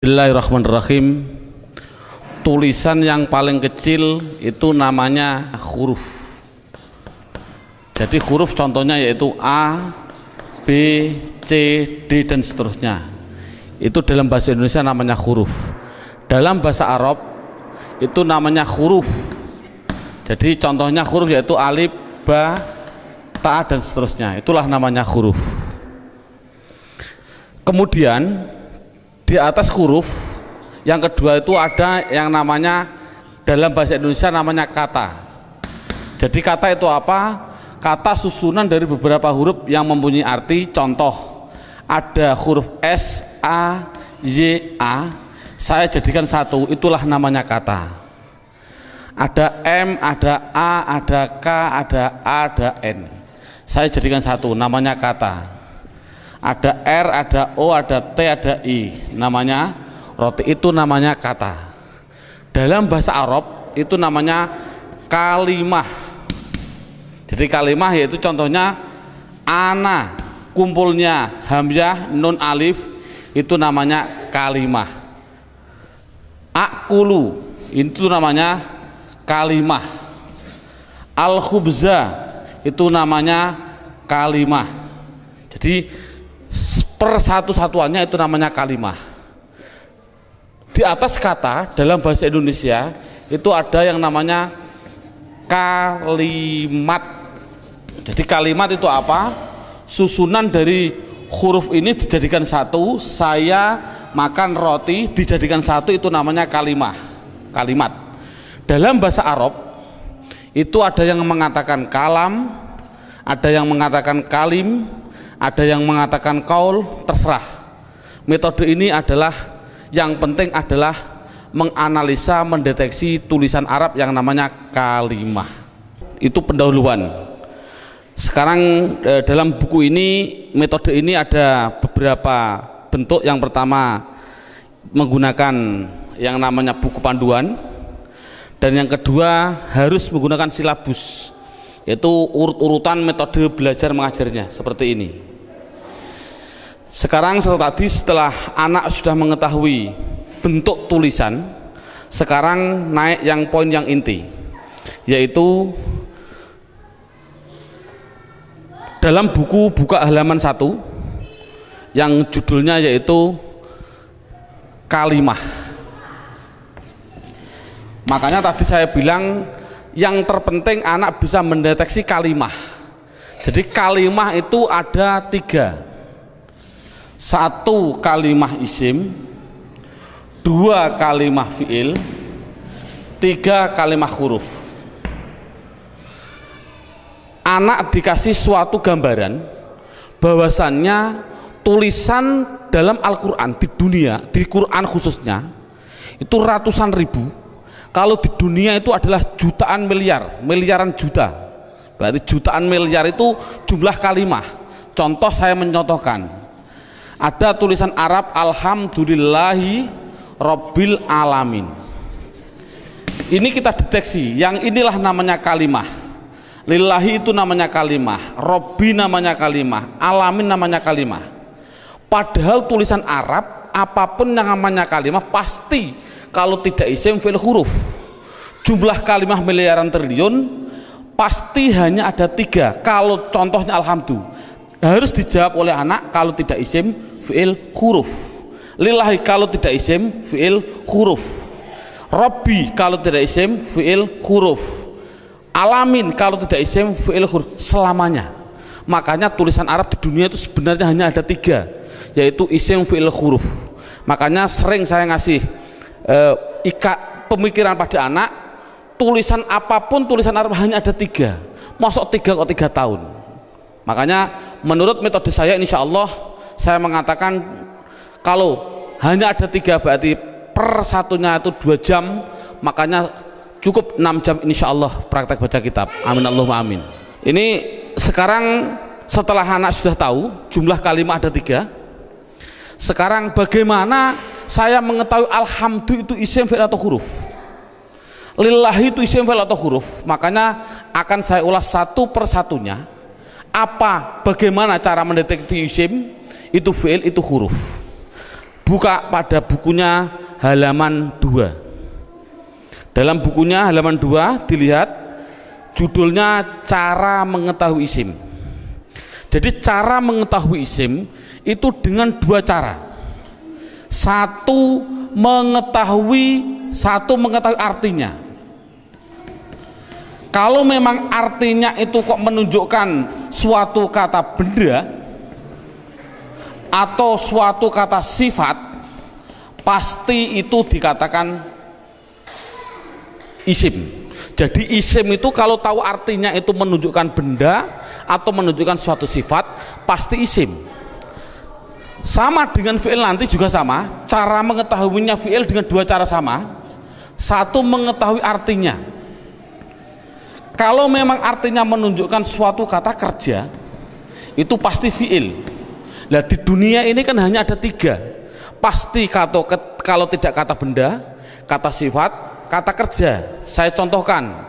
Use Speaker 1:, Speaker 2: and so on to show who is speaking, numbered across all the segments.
Speaker 1: Bismillahirrahmanirrahim. Tulisan yang paling kecil itu namanya huruf. Jadi huruf contohnya yaitu A, B, C, D dan seterusnya. Itu dalam bahasa Indonesia namanya huruf. Dalam bahasa Arab itu namanya huruf. Jadi contohnya huruf yaitu alif, ba, ta dan seterusnya. Itulah namanya huruf. Kemudian di atas huruf yang kedua itu ada yang namanya dalam bahasa Indonesia namanya kata. Jadi kata itu apa? Kata susunan dari beberapa huruf yang mempunyai arti. Contoh, ada huruf S, A, Y, A, saya jadikan satu, itulah namanya kata. Ada M, ada A, ada K, ada A, ada N, saya jadikan satu, namanya kata. Ada R, ada O, ada T, ada I, namanya roti, itu namanya kata. Dalam bahasa Arab itu namanya kalimah. Jadi kalimah yaitu contohnya ana, kumpulnya hamzah, nun, alif, itu namanya kalimah. Akulu, itu namanya kalimah. Al-khubza, itu namanya kalimah. Jadi persatu-satuannya itu namanya kalimah. Di atas kata dalam bahasa Indonesia itu ada yang namanya kalimat. Jadi kalimat itu apa? Susunan dari huruf ini dijadikan satu. Saya makan roti dijadikan satu, itu namanya kalimah. Kalimat. Dalam bahasa Arab itu ada yang mengatakan kalam, ada yang mengatakan kalim, ada yang mengatakan kaul, terserah. Metode ini adalah yang penting adalah menganalisa, mendeteksi tulisan Arab yang namanya kalimah. Itu pendahuluan. Sekarang dalam buku ini, metode ini ada beberapa bentuk. Yang pertama menggunakan yang namanya buku panduan, dan yang kedua harus menggunakan silabus, yaitu urut-urutan metode belajar mengajarnya seperti ini. Sekarang setelah anak sudah mengetahui bentuk tulisan, sekarang naik yang poin yang inti, yaitu dalam buku buka halaman 1 yang judulnya yaitu kalimah. Makanya tadi saya bilang yang terpenting anak bisa mendeteksi kalimah. Jadi kalimah itu ada 3. 1 kalimah isim, 2 kalimah fiil, 3 kalimah huruf. Anak dikasih suatu gambaran bahwasannya tulisan dalam Al-Quran di dunia, di Quran khususnya itu ratusan ribu. Kalau di dunia itu adalah jutaan miliar, miliaran juta. Berarti jutaan miliar itu jumlah kalimah. Contoh, saya mencontohkan, ada tulisan Arab alhamdulillahi rabbil alamin. Ini kita deteksi, yang inilah namanya kalimah. Lillahi itu namanya kalimah, Robbi namanya kalimah, alamin namanya kalimah. Padahal tulisan Arab apapun yang namanya kalimah pasti kalau tidak isim fi'il huruf. Jumlah kalimah miliaran triliun pasti hanya ada 3. Kalau contohnya alhamdulillah harus dijawab oleh anak kalau tidak isim fi'il huruf. Lillahi kalau tidak isim fi'il huruf. Robbi kalau tidak isim fi'il huruf. Alamin kalau tidak isim fi'il huruf. Selamanya. Makanya tulisan Arab di dunia itu sebenarnya hanya ada 3, yaitu isim fi'il huruf. Makanya sering saya ngasih pemikiran pada anak, tulisan apapun tulisan Arab hanya ada 3. Masuk 3 kok 3 tahun. Makanya menurut metode saya, insya Allah saya mengatakan kalau hanya ada 3 berarti per satunya itu 2 jam, makanya cukup 6 jam insya Allah praktek baca kitab. Amin Allahumma amin. Ini sekarang setelah anak sudah tahu jumlah kalimah ada 3, sekarang bagaimana saya mengetahui alhamdulillah itu isim fi'il atau huruf, lillahi itu isim fi'il atau huruf. Makanya akan saya ulas satu persatunya. Bagaimana cara mendeteksi isim itu fi'il itu huruf. Buka pada bukunya halaman 2. Dalam bukunya halaman 2 dilihat judulnya cara mengetahui isim. Jadi cara mengetahui isim itu dengan 2 cara. Satu mengetahui artinya. Kalau memang artinya itu kok menunjukkan suatu kata benda atau suatu kata sifat, pasti itu dikatakan isim. Jadi isim itu kalau tahu artinya itu menunjukkan benda atau menunjukkan suatu sifat, pasti isim. Sama dengan fi'il nanti juga sama. Cara mengetahuinya fi'il dengan 2 cara sama. Satu mengetahui artinya. Kalau memang artinya menunjukkan suatu kata kerja, itu pasti fi'il. Nah di dunia ini kan hanya ada 3. Pasti kalau tidak kata benda, kata sifat, kata kerja. Saya contohkan,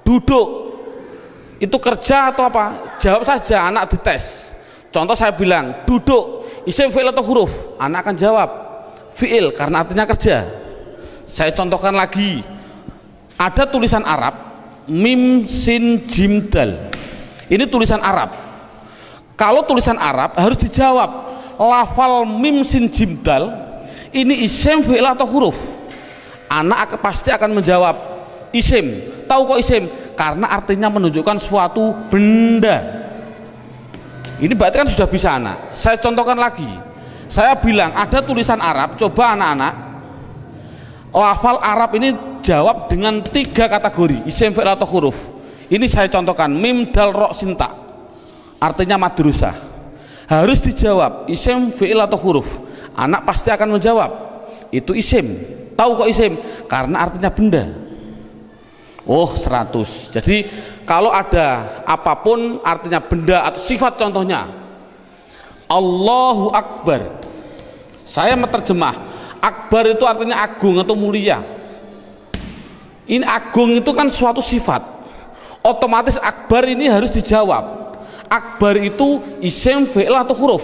Speaker 1: duduk itu kerja atau apa? Jawab saja, anak dites. Contoh saya bilang duduk, isim, fi'il atau huruf? Anak akan jawab fi'il karena artinya kerja. Saya contohkan lagi, ada tulisan Arab mim sin jim dal. Ini tulisan Arab. Kalau tulisan Arab harus dijawab lafal mim sin jim dal ini isim, fi'il atau huruf? Anak pasti akan menjawab isim. Tahu kok isim? Karena artinya menunjukkan suatu benda. Ini berarti kan sudah bisa anak. Saya contohkan lagi. Saya bilang ada tulisan Arab, coba anak-anak lafal Arab ini jawab dengan 3 kategori, isim, fi'il atau huruf. Ini saya contohkan, mim dal ro sinta, artinya madrusah. Harus dijawab isim, fi'il atau huruf. Anak pasti akan menjawab itu isim. Tahu kok isim? Karena artinya benda. Oh 100. Jadi kalau ada apapun artinya benda atau sifat, contohnya Allahu Akbar, saya menerjemah Akbar itu artinya agung atau mulia. Ini agung itu kan suatu sifat, otomatis Akbar ini harus dijawab. Akbar itu isim, fi'il atau huruf?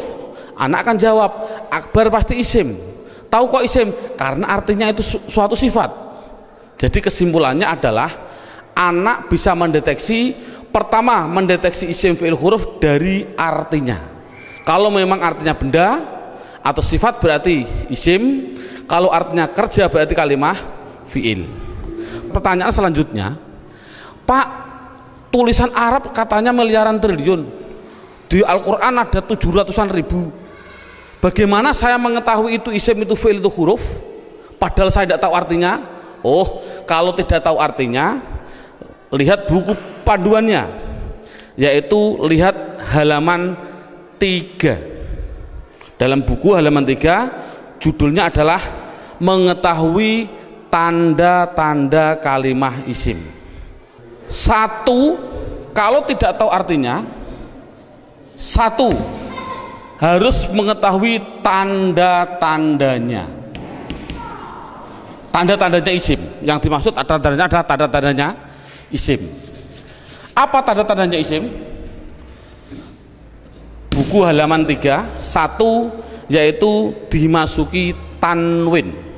Speaker 1: Anak akan jawab Akbar pasti isim. Tahu kok isim? Karena artinya itu suatu sifat. Jadi kesimpulannya adalah anak bisa mendeteksi, pertama mendeteksi isim, fi'il, huruf dari artinya. Kalau memang artinya benda atau sifat berarti isim, kalau artinya kerja berarti kalimah fi'il. Pertanyaan selanjutnya, Pak, tulisan Arab katanya miliaran triliun, di Al-Quran ada 700-an ribu. Bagaimana saya mengetahui itu isim, itu fi'il, itu huruf, padahal saya tidak tahu artinya? Oh, kalau tidak tahu artinya, lihat buku panduannya, yaitu lihat halaman 3. Dalam buku halaman 3 judulnya adalah mengetahui tanda-tanda kalimah isim. 1, kalau tidak tahu artinya, 1 harus mengetahui tanda-tandanya. Tanda-tandanya isim. Yang dimaksud tanda-tandanya adalah tanda-tandanya isim. Apa tanda-tandanya isim? Buku halaman 3, 1 yaitu dimasuki tanwin.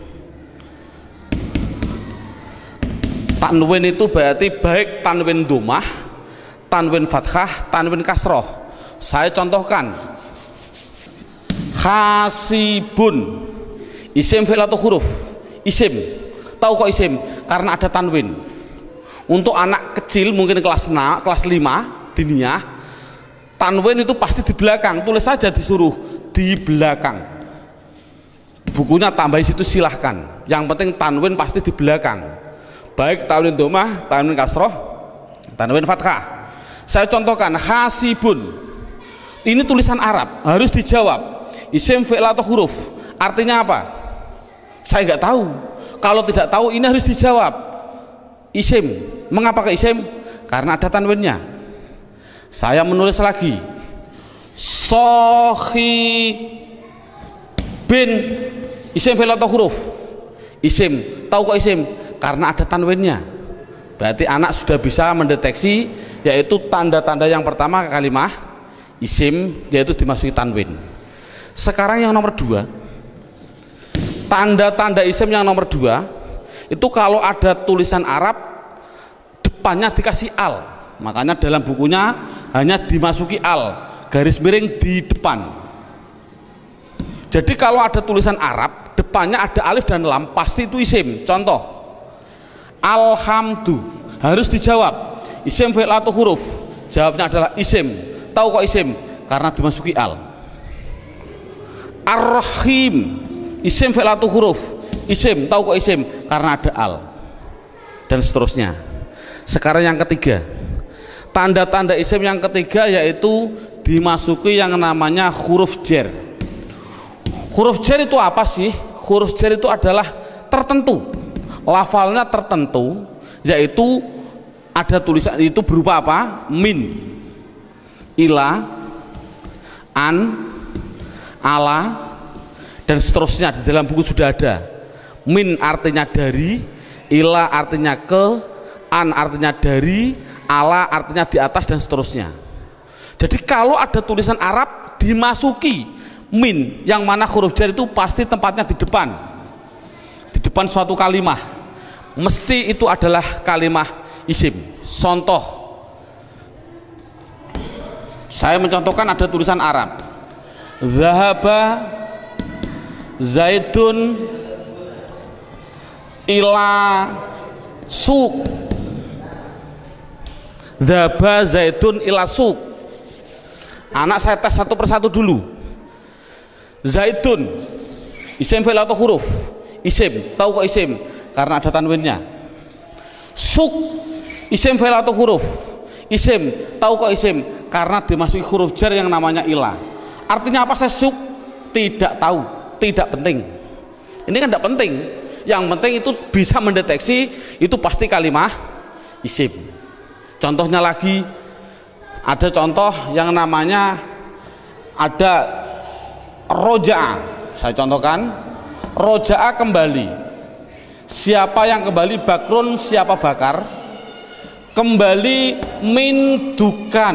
Speaker 1: Tanwin itu berarti baik tanwin dhammah, tanwin fathah, tanwin kasroh. Saya contohkan, hasibun, isim, fi'il atau huruf? Isim. Tahu kok isim? Karena ada tanwin. Untuk anak kecil mungkin kelas 5 diniyah, tanwin itu pasti di belakang. Tulis saja, disuruh di belakang. Bukunya tambah situ silahkan. Yang penting tanwin pasti di belakang. Baik tanwin dhammah, tanwin kasroh, tanwin fathah. Saya contohkan, hasibun. Ini tulisan Arab, harus dijawab isim, fi'il atau huruf? Artinya apa? Saya nggak tahu. Kalau tidak tahu ini harus dijawab isim. Mengapa ke isim? Karena ada tanwinnya. Saya menulis lagi, sohi bin, isim, fi'il atau huruf? Isim. Tahu kok isim? Karena ada tanwinnya. Berarti anak sudah bisa mendeteksi, yaitu tanda-tanda yang pertama kalimah isim, yaitu dimasuki tanwin. Sekarang yang nomor 2, Tanda-tanda isim yang nomor 2 itu kalau ada tulisan Arab depannya dikasih al, makanya dalam bukunya hanya dimasuki al, garis miring di depan. Jadi kalau ada tulisan Arab depannya ada alif dan lam, pasti itu isim. Contoh, alhamdu, harus dijawab isim fi'il atau huruf, jawabnya adalah isim. Tahu kok isim? Karena dimasuki al. Ar-Rahim, isim fi'il atau huruf, isim. Tahu kok isim? Karena ada al. Dan seterusnya. Sekarang yang ketiga, tanda-tanda isim yang ketiga yaitu dimasuki yang namanya huruf jar. Huruf jar itu apa sih? Huruf jar itu adalah tertentu, lafalnya tertentu, yaitu ada tulisan itu berupa apa? Min, ila, an, ala, dan seterusnya. Di dalam buku sudah ada. Min artinya dari, ila artinya ke, an artinya dari, ala artinya di atas, dan seterusnya. Jadi kalau ada tulisan Arab dimasuki min, yang mana huruf jar itu pasti tempatnya di depan suatu kalimah, mesti itu adalah kalimah isim. Contoh, saya mencontohkan ada tulisan Arab, zahaba zaidun ila suq, zahaba zaidun ila suq. Anak saya tes satu persatu dulu. Zaidun isim fi'il atau huruf? Isim. Tahu kok isim? Karena ada tanwinnya. Suq isim fi'il atau huruf? Isim. Tahu kok isim? Karena dimasuki huruf jar yang namanya ila. Artinya apa saya suq? Tidak tahu, tidak penting. Ini kan tidak penting. Yang penting itu bisa mendeteksi itu pasti kalimah isim. Contohnya lagi, ada contoh yang namanya ada roja'a. Saya contohkan, roja'a kembali. Siapa yang kembali? Bakrun, siapa Bakar? Kembali min dukan.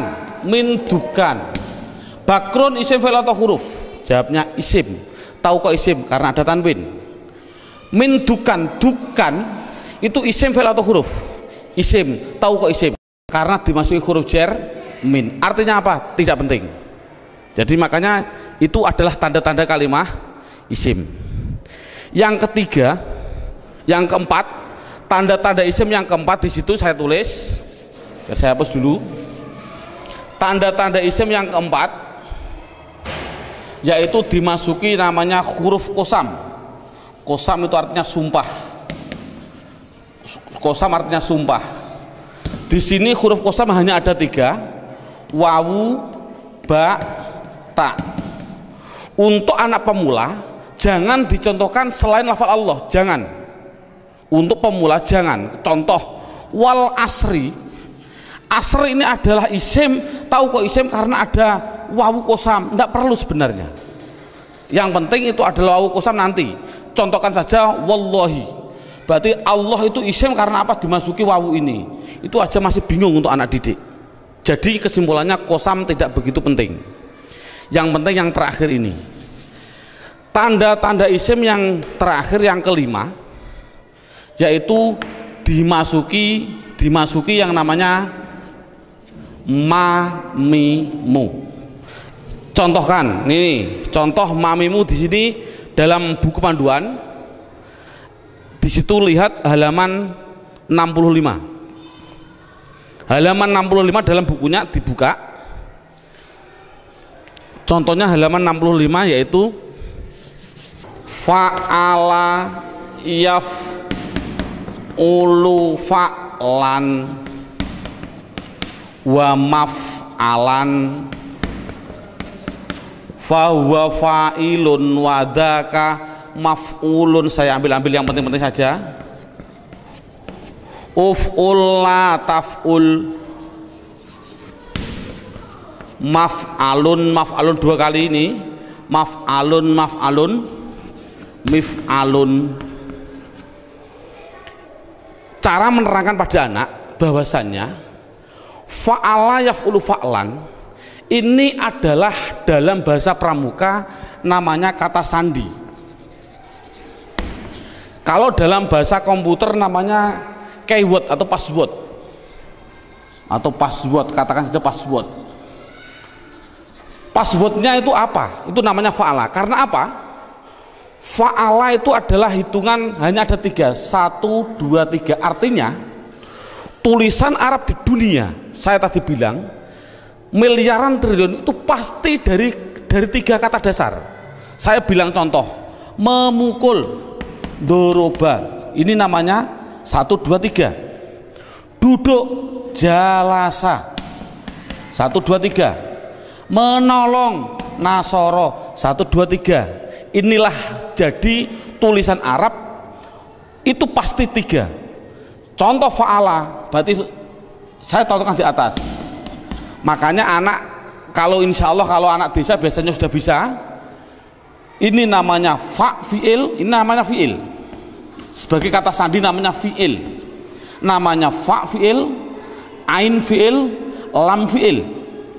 Speaker 1: Bakrun isim fi'il atau huruf? Jawabnya isim. Tahu kok isim? Karena ada tanwin. Min dukan itu isim fi'il atau huruf? Isim. Tahu kok isim? Karena dimasuki huruf jar min. Artinya apa? Tidak penting. Jadi makanya itu adalah tanda-tanda kalimah isim. Yang ketiga, yang keempat, tanda-tanda isim yang keempat di situ saya tulis. Ya, saya hapus dulu. Tanda-tanda isim yang keempat yaitu dimasuki namanya huruf qasam. Qasam itu artinya sumpah. Qasam artinya sumpah. Di sini huruf qasam hanya ada 3, wawu, ba, ta. Untuk anak pemula jangan dicontohkan selain lafal Allah, jangan. Untuk pemula jangan. Contoh, wal asri. Asri ini adalah isim. Tahu kok isim? Karena ada wawu qasam. Tidak perlu sebenarnya. Yang penting itu adalah wawu qasam nanti. Contohkan saja wallahi. Berarti Allah itu isim karena apa? Dimasuki wawu ini. Itu aja masih bingung untuk anak didik. Jadi kesimpulannya qasam tidak begitu penting. Yang penting yang terakhir ini, tanda-tanda isim yang terakhir yang kelima, yaitu dimasuki yang namanya mamimu. Contohkan, ini contoh mamimu di sini dalam buku panduan. Di situ lihat halaman 65. Halaman 65 dalam bukunya dibuka. Contohnya halaman 65 yaitu fa'ala yaf'ulu fa'lan wa maf'alan fahuwa fa'ilun wa dzaka maf'ulun. Saya ambil yang penting-penting saja. Uf'ul la taf'ul, maf'alun 2 kali ini, maf'alun mif'alun. Cara menerangkan pada anak bahwasannya fa'ala yaf'ulu fa'lan ini adalah dalam bahasa pramuka namanya kata sandi. Kalau dalam bahasa komputer namanya keyword atau password, katakan saja password. Passwordnya itu apa? Itu namanya fa'ala. Karena apa? Fa'ala itu adalah hitungan hanya ada 3, 1, 2, 3. Artinya tulisan Arab di dunia, saya tadi bilang miliaran triliun itu pasti dari 3 kata dasar. Saya bilang contoh, memukul, doroba, ini namanya 1, 2, 3. Duduk, jalasa, 1, 2, 3. Menolong, nasoro, 1, 2, 3. Inilah jadi tulisan Arab itu pasti 3. Contoh fa'ala, berarti saya contohkan di atas. Makanya anak, kalau insya Allah kalau anak desa biasanya sudah bisa. Ini namanya fa fi'il, ini namanya fi'il. Sebagai kata sandi namanya fi'il. Namanya fa fi'il, ain fi'il, lam fi'il.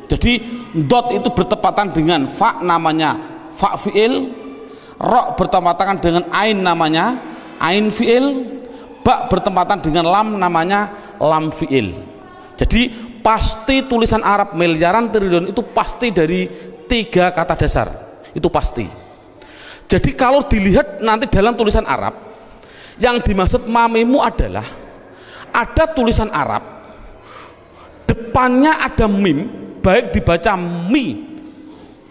Speaker 1: Jadi dot itu bertepatan dengan fa, namanya fa fi'il. Ro bertepatan dengan ain, namanya ain fi'il. Ba bertepatan dengan lam, namanya lam fi'il. Jadi pasti tulisan Arab miliaran triliun itu pasti dari 3 kata dasar. Itu pasti. Jadi kalau dilihat nanti dalam tulisan Arab, yang dimaksud mamimu adalah ada tulisan Arab, depannya ada mim, baik dibaca mi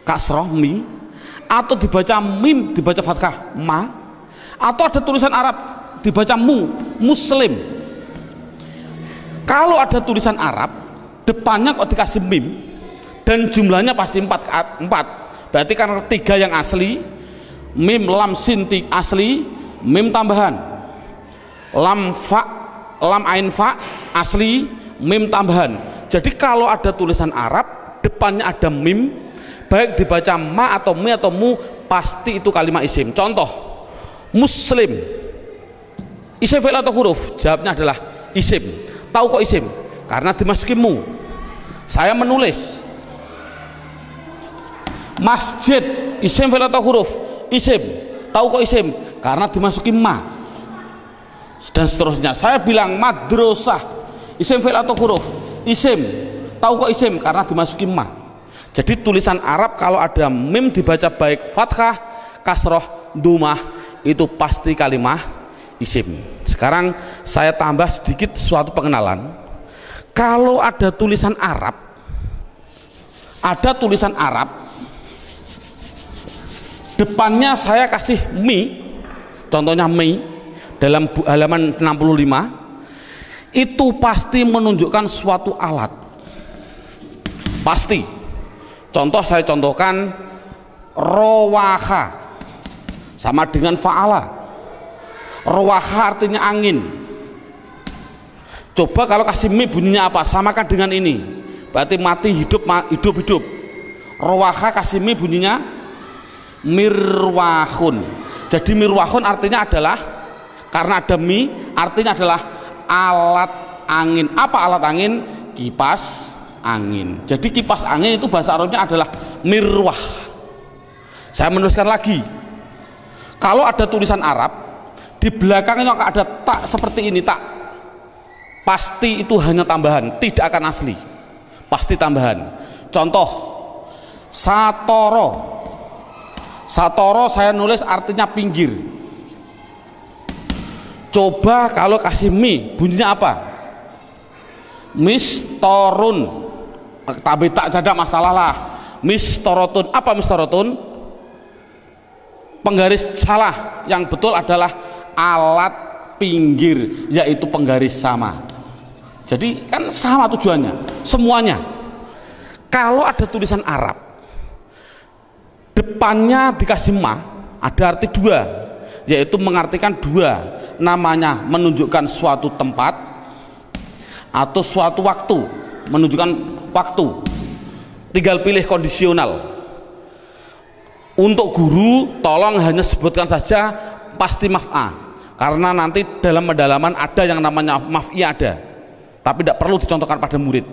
Speaker 1: kasroh mi, atau dibaca mim dibaca fathah ma, atau ada tulisan Arab dibaca mu, muslim. Kalau ada tulisan Arab depannya kok dikasih mim dan jumlahnya pasti 4, berarti karena 3 yang asli, mim lam sin asli, mim tambahan, lam fa, lam ain fa asli, mim tambahan. Jadi kalau ada tulisan Arab depannya ada mim, baik dibaca ma atau mi atau mu, pasti itu kalimat isim. Contoh, muslim, isim fi'il atau huruf? Jawabnya adalah isim. Tahu kok isim? Karena dimasuki mu. Saya menulis masjid, isim fi'il atau huruf? Isim. Tahu kok isim? Karena dimasuki ma. Dan seterusnya. Saya bilang madrasah, isim fi'il atau huruf? Isim. Tahu kok isim? Karena dimasuki ma. Jadi tulisan Arab kalau ada mim dibaca baik fathah, kasroh, dumah, itu pasti kalimah isim. Sekarang saya tambah sedikit suatu pengenalan. Kalau ada tulisan Arab, depannya saya kasih mi, contohnya mi dalam halaman 65, itu pasti menunjukkan suatu alat, pasti. Contoh saya contohkan, rowaha sama dengan fa'ala. Rowaha artinya angin. Coba kalau kasih mi bunyinya apa? Samakan dengan ini, berarti mati hidup, hidup. Rowaha kasih mi bunyinya mirwahun. Jadi mirwahun artinya adalah, karena ada mi artinya adalah alat angin. Apa alat angin? Kipas angin. Jadi kipas angin itu bahasa Arabnya adalah mirwah. Saya menuliskan lagi, kalau ada tulisan Arab di belakangnya ada tak seperti ini, tak, pasti itu hanya tambahan, tidak akan asli, pasti tambahan. Contoh, satoro. Satoro saya nulis artinya pinggir. Coba kalau kasih mi bunyinya apa? Mistorun. Tapi tak ada masalah lah. Mistorotun. Apa mistorotun? Penggaris salah. Yang betul adalah alat pinggir, yaitu penggaris sama. Jadi kan sama tujuannya, semuanya. Kalau ada tulisan Arab depannya dikasih ma, ada arti 2, yaitu mengartikan 2, namanya menunjukkan suatu tempat atau suatu waktu, menunjukkan waktu. Tinggal pilih kondisional. Untuk guru tolong hanya sebutkan saja pasti maf'a, karena nanti dalam pendalaman ada yang namanya maf'i ada, tapi tidak perlu dicontohkan pada murid.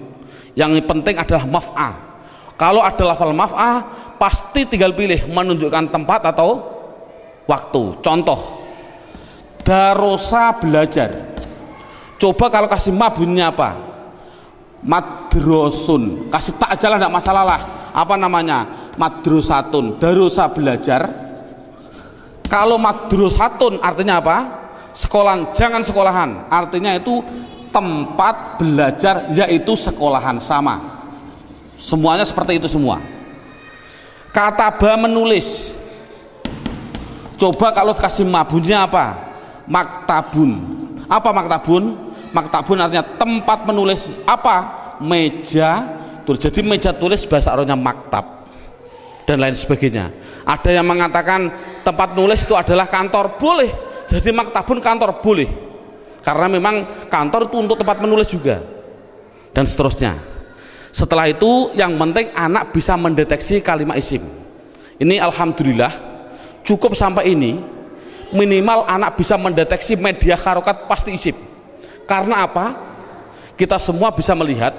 Speaker 1: Yang penting adalah maf'a. Kalau ada lafal maf'a, pasti tinggal pilih menunjukkan tempat atau waktu. Contoh, Darosa belajar. Coba kalau kasih ma bunyinya apa? Madrosun. Kasih tak aja lah, tidak masalah lah. Apa namanya? Madrosatun. Darosa belajar. Kalau madrosatun artinya apa? Sekolahan, jangan sekolahan. Artinya itu tempat belajar, yaitu sekolahan, sama. Semuanya seperti itu semua. Kataba menulis. Coba kalau kasih ma bunyinya apa? Maktabun. Apa maktabun? Maktabun artinya tempat menulis. Apa? Meja tulis. Jadi meja tulis bahasa Arabnya maktab dan lain sebagainya. Ada yang mengatakan tempat nulis itu adalah kantor, boleh. Jadi maktabun kantor, boleh, karena memang kantor itu untuk tempat menulis juga, dan seterusnya. Setelah itu yang penting anak bisa mendeteksi kalimat isim. Ini alhamdulillah cukup sampai ini. Minimal anak bisa mendeteksi media harokat pasti isim. Karena apa? Kita semua bisa melihat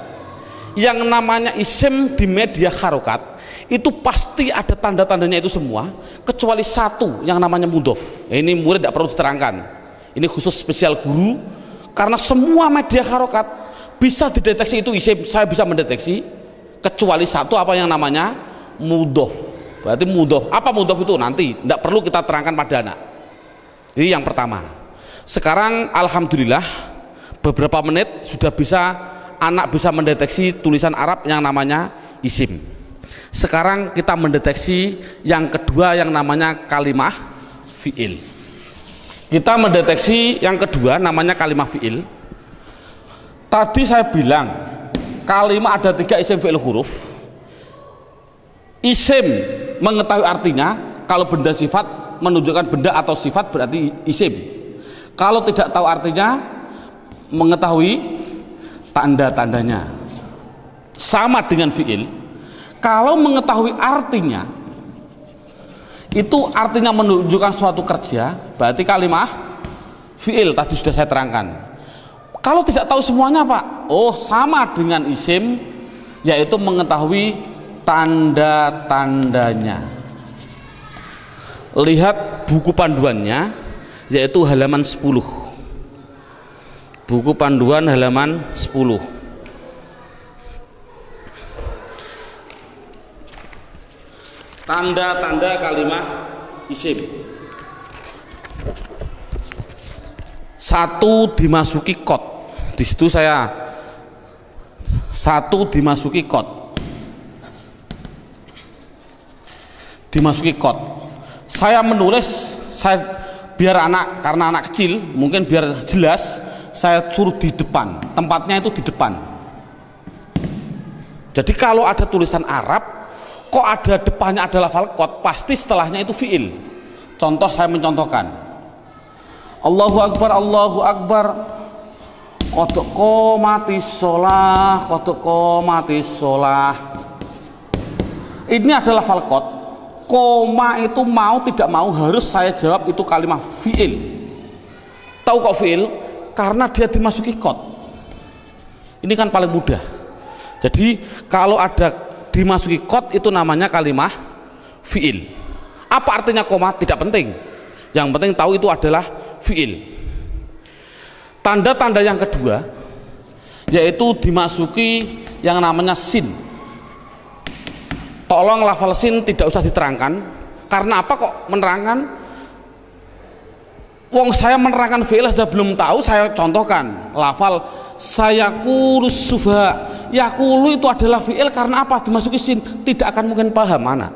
Speaker 1: yang namanya isim di media harokat itu pasti ada tanda-tandanya itu semua, kecuali satu yang namanya mudhof. Ini murid tidak perlu diterangkan, ini khusus spesial guru, karena semua media harokat bisa dideteksi itu isim. Saya bisa mendeteksi kecuali satu, apa yang namanya mudhof. Berarti mudhof. Apa mudhof itu? Nanti tidak perlu kita terangkan pada anak. Ini yang pertama. Sekarang alhamdulillah beberapa menit sudah bisa anak bisa mendeteksi tulisan Arab yang namanya isim. Sekarang kita mendeteksi yang kedua yang namanya kalimah fi'il. Kita mendeteksi yang kedua namanya kalimah fi'il. Tadi saya bilang kalimah ada 3 isim fi'il huruf. Isim mengetahui artinya, kalau benda sifat menunjukkan benda atau sifat berarti isim. Kalau tidak tahu artinya, mengetahui tanda-tandanya. Sama dengan fi'il. Kalau mengetahui artinya, itu artinya menunjukkan suatu kerja, berarti kalimah fi'il. Tadi sudah saya terangkan. Kalau tidak tahu semuanya Pak, oh sama dengan isim, yaitu mengetahui tanda-tandanya. Lihat buku panduannya, yaitu halaman 10. Buku panduan halaman 10. Tanda-tanda kalimah isim. 1 dimasuki kot. Di situ saya 1 dimasuki kot. Dimasuki kot. Saya menulis, biar anak, karena anak kecil mungkin biar jelas, saya suruh di depan. Tempatnya itu di depan. Jadi kalau ada tulisan Arab kok ada depannya ada lafal kot, pasti setelahnya itu fi'il. Contoh, saya mencontohkan, Allahu Akbar, Allahu Akbar, qad qomatis sholah, qad qomatis sholah. Ini adalah lafal kot. Koma itu mau tidak mau harus saya jawab itu kalimat fi'il. Tahu kok fi'il? Karena dia dimasuki kot. Ini kan paling mudah. Jadi kalau ada dimasuki kot itu namanya kalimah fi'il. Apa artinya koma? Tidak penting. Yang penting tahu itu adalah fi'il. Tanda-tanda yang kedua yaitu dimasuki yang namanya sin. Tolong lafal sin tidak usah diterangkan. Karena apa kok menerangkan? Wong saya menerangkan fi'il saja belum tahu, saya contohkan lafal sayaqulu sufa. Yaqulu itu adalah fi'il, karena apa? Dimasuki sin, tidak akan mungkin paham anak.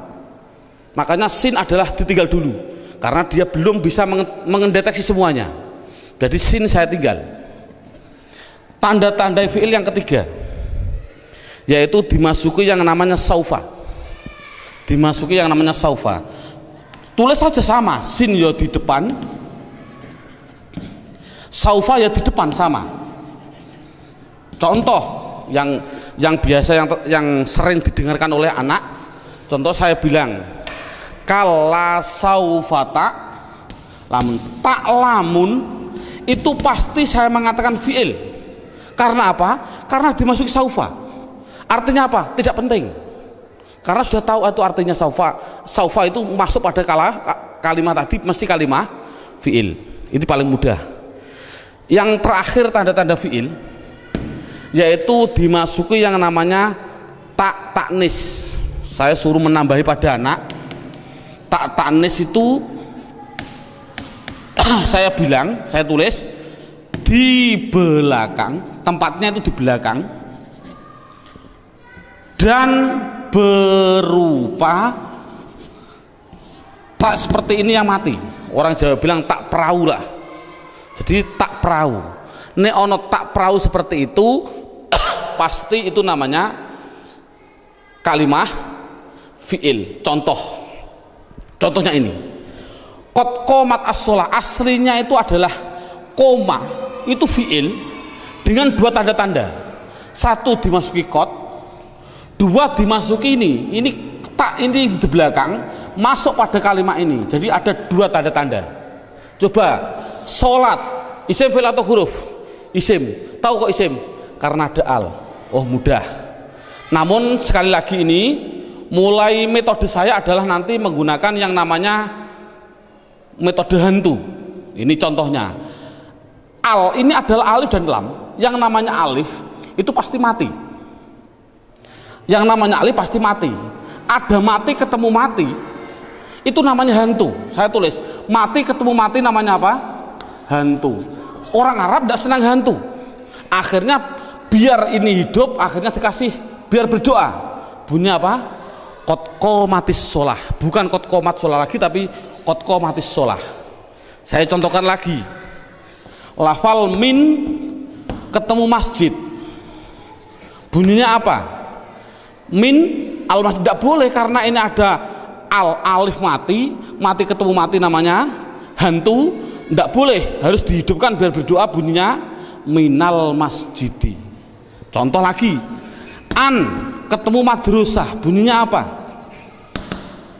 Speaker 1: Makanya sin adalah ditinggal dulu, karena dia belum bisa mendeteksi semuanya. Jadi sin saya tinggal. Tanda-tanda fi'il yang ketiga yaitu dimasuki yang namanya saufa. Dimasuki yang namanya saufa. Tulis saja sama, sin ya di depan, saufa ya di depan, sama. Contoh yang biasa yang sering didengarkan oleh anak, contoh saya bilang kala saufata lamun, tak lamun itu pasti saya mengatakan fi'il. Karena apa? Karena dimasuki saufa. Artinya apa? Tidak penting, karena sudah tahu itu artinya saufa. Saufa itu masuk pada kalimat tadi mesti kalimah fi'il. Ini paling mudah. Yang terakhir tanda-tanda fiil yaitu dimasuki yang namanya taknis. Saya suruh menambahi pada anak. Taknis itu saya bilang, saya tulis di belakang, tempatnya itu di belakang, dan berupa tak seperti ini yang mati. Orang Jawa bilang tak perahu lah. Jadi tak perahu. Nek ono tak perahu seperti itu pasti itu namanya kalimah fiil. Contohnya ini. Qad qomat as-shalah, aslinya itu adalah koma, itu fiil dengan dua tanda-tanda. Satu dimasuki qad, dua dimasuki ini tak, ini di belakang masuk pada kalimat ini. Jadi ada dua tanda-tanda. Coba sholat, isim fi'il atau huruf? Isim. Tahu kok isim? Karena ada al. Oh mudah. Namun sekali lagi ini mulai metode saya adalah nanti menggunakan yang namanya metode hantu. Ini contohnya. Al ini adalah alif dan lam. Yang namanya alif itu pasti mati. Yang namanya alif pasti mati. Ada mati ketemu mati, itu namanya hantu. Saya tulis mati ketemu mati namanya apa? Hantu. Orang Arab tidak senang hantu. Akhirnya biar ini hidup, akhirnya dikasih biar berdoa. Bunyinya apa? Qad qomatis shalah. Bukan qad qomat shalah lagi, tapi qad qomatis shalah. Saya contohkan lagi. Lafal min ketemu masjid. Bunyinya apa? Min al masjid, tidak boleh karena ini ada alif mati ketemu mati namanya hantu, tidak boleh, harus dihidupkan biar berdoa, bunyinya minal masjidi. Contoh lagi, an ketemu madrasah, bunyinya apa?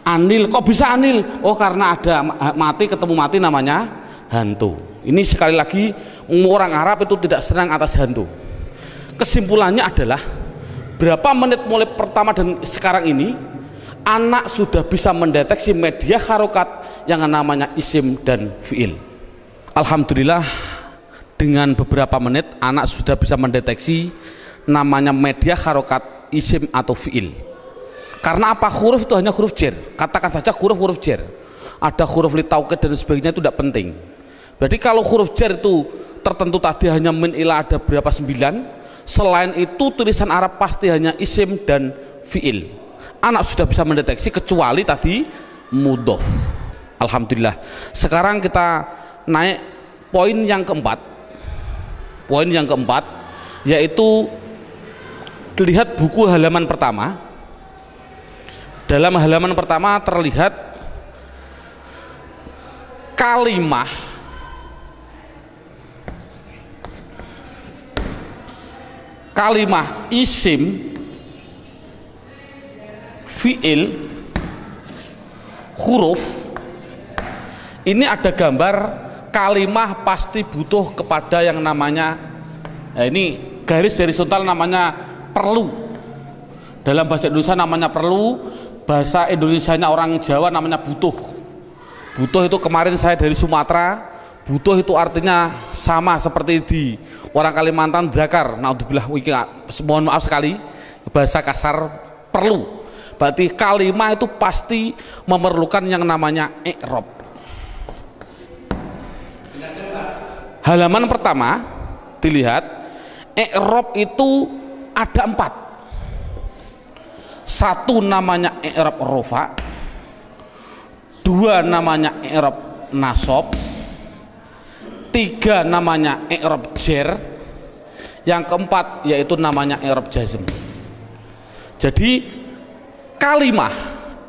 Speaker 1: Anil. Kok bisa anil? Oh karena ada mati ketemu mati namanya hantu. Ini sekali lagi orang Arab itu tidak senang atas hantu. Kesimpulannya adalah berapa menit mulai pertama dan sekarang ini anak sudah bisa mendeteksi media harokat yang namanya isim dan fiil. Alhamdulillah dengan beberapa menit anak sudah bisa mendeteksi namanya media harokat isim atau fiil. Karena apa? Huruf itu hanya huruf jar. Katakan saja huruf jar. Ada huruf li taukid dan sebagainya, itu tidak penting. Berarti kalau huruf jar itu tertentu tadi hanya min ila ada berapa 9. Selain itu tulisan Arab pasti hanya isim dan fiil. Anak sudah bisa mendeteksi kecuali tadi mudhof. Alhamdulillah. Sekarang kita naik poin yang keempat. Poin yang keempat yaitu lihat buku halaman pertama. Dalam halaman pertama terlihat kalimah isim, fiil, huruf. Ini ada gambar kalimah pasti butuh kepada yang namanya ini garis horizontal namanya perlu. Dalam bahasa Indonesia namanya perlu, bahasa Indonesianya orang Jawa namanya butuh. Butuh itu kemarin saya dari Sumatera, butuh itu artinya sama seperti di orang Kalimantan dakar. Naudzubillah, mohon maaf sekali bahasa kasar perlu. Berarti kalimah itu pasti memerlukan yang namanya i'rab. Halaman pertama dilihat i'rab itu ada 4. Satu namanya i'rab rofa, 2 namanya i'rab nasab, 3 namanya i'rab jar, yang keempat yaitu namanya i'rab jazm. Jadi kalimah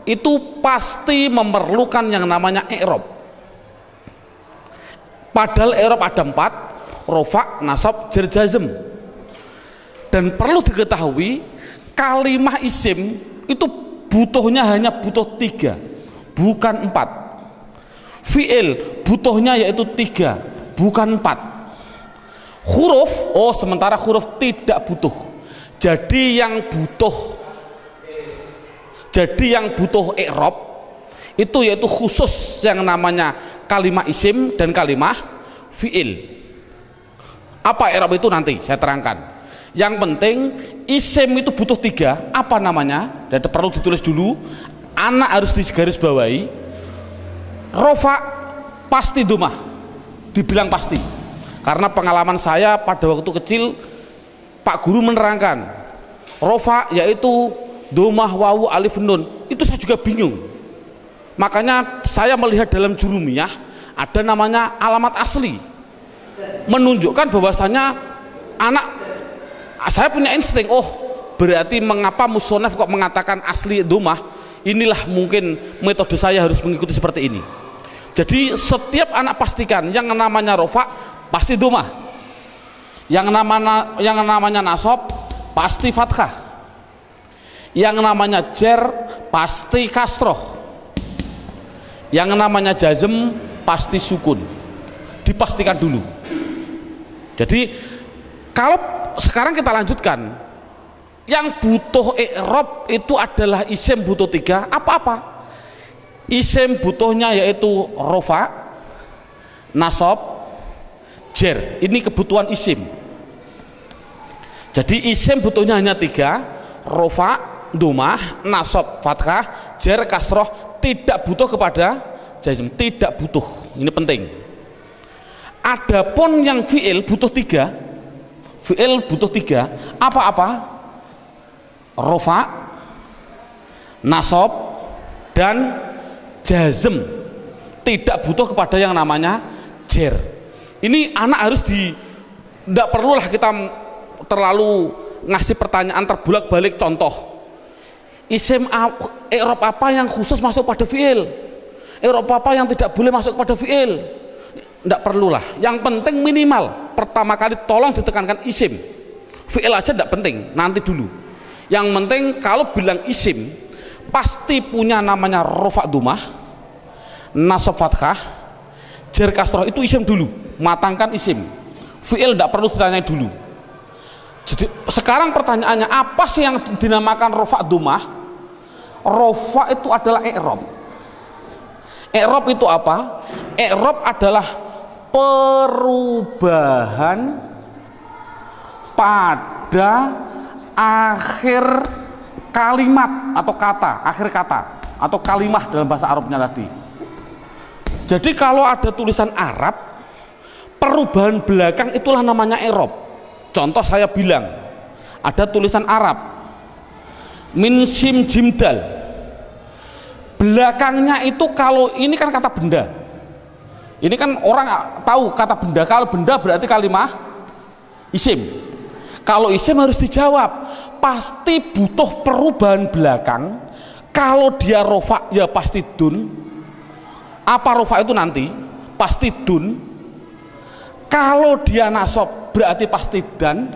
Speaker 1: itu pasti memerlukan yang namanya i'rab. Padahal i'rab ada 4, rofa, nasab, jar, jazm. Dan perlu diketahui kalimah isim itu butuhnya hanya butuh 3, bukan 4. Fiil butuhnya yaitu 3, bukan 4. Huruf, sementara huruf tidak butuh. Jadi yang butuh i'rab itu yaitu khusus yang namanya kalimah isim dan kalimah fi'il. Apa i'rab itu nanti saya terangkan. Yang penting isim itu butuh 3. Apa namanya? Dan perlu ditulis dulu. Anak harus digaris bawahi. Rofa pasti domah, dibilang pasti. Karena pengalaman saya pada waktu kecil, Pak Guru menerangkan rofa yaitu domah, wawu, alif, nun. Itu saya juga bingung. Makanya saya melihat dalam jurumiyah ada namanya alamat asli, menunjukkan bahwasanya anak, saya punya insting, oh berarti mengapa musonef kok mengatakan asli domah, inilah mungkin metode saya harus mengikuti seperti ini. Jadi setiap anak pastikan yang namanya rofa pasti domah, yang namanya nasab pasti fathah, yang namanya jer pasti kasroh, yang namanya jazm pasti sukun. Dipastikan dulu. Jadi kalau sekarang kita lanjutkan, yang butuh i'rab itu adalah isim butuh 3. Apa-apa? Isim butuhnya yaitu rofa, nasab, jer. Ini kebutuhan isim. Jadi isim butuhnya hanya 3, rofa, domah, nasab, fathah, jer, kasroh. Tidak butuh kepada jazm, tidak butuh. Ini penting. Adapun yang fi'il butuh 3. Fi'il butuh 3. Apa-apa? Rofa, nasab, dan jazm. Tidak butuh kepada yang namanya jer. Ini anak harus tidak perlulah kita terlalu ngasih pertanyaan terbulak-balik. Contoh, isim i'rab apa yang khusus masuk pada fi'il, i'rab apa yang tidak boleh masuk pada fi'il. Tidak perlulah. Yang penting minimal pertama kali tolong ditekankan isim. Fi'il aja tidak penting, nanti dulu. Yang penting kalau bilang isim pasti punya namanya rofa domah, nasab fathah, jer kasroh. Itu isim dulu, matangkan isim. Fi'il tidak perlu ditanya dulu. Jadi sekarang pertanyaannya, apa sih yang dinamakan rofa domah? Rofa itu adalah i'rab. I'rab itu apa? I'rab adalah perubahan pada akhir kalimat atau kata, akhir kata atau kalimah dalam bahasa Arabnya tadi. Jadi kalau ada tulisan Arab, perubahan belakang itulah namanya i'rab. Contoh saya bilang, ada tulisan Arab min sim jim dal, belakangnya itu, kalau ini kan kata benda, ini kan orang tahu kata benda. Kalau benda berarti kalimah isim. Kalau isim harus dijawab, pasti butuh perubahan belakang. Kalau dia rofa ya pasti dun. Apa rofa itu nanti? Pasti dun. Kalau dia nasab berarti pasti dan.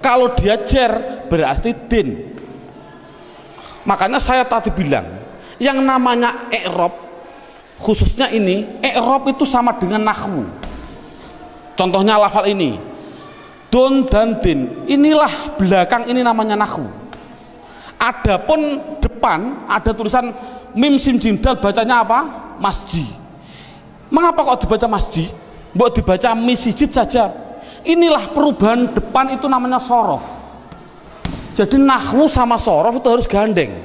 Speaker 1: Kalau dia jer berarti din. Makanya saya tadi bilang, yang namanya i'rab, khususnya ini, i'rab itu sama dengan nahwu. Contohnya lafal ini, dun dan din. Inilah belakang, ini namanya nahwu. Adapun depan ada tulisan mim sim jim dal, bacanya apa? Masjid. Mengapa kok dibaca masjid? Mbok dibaca misjid saja. Inilah perubahan depan, itu namanya sorof. Jadi nahwu sama sorof itu harus gandeng.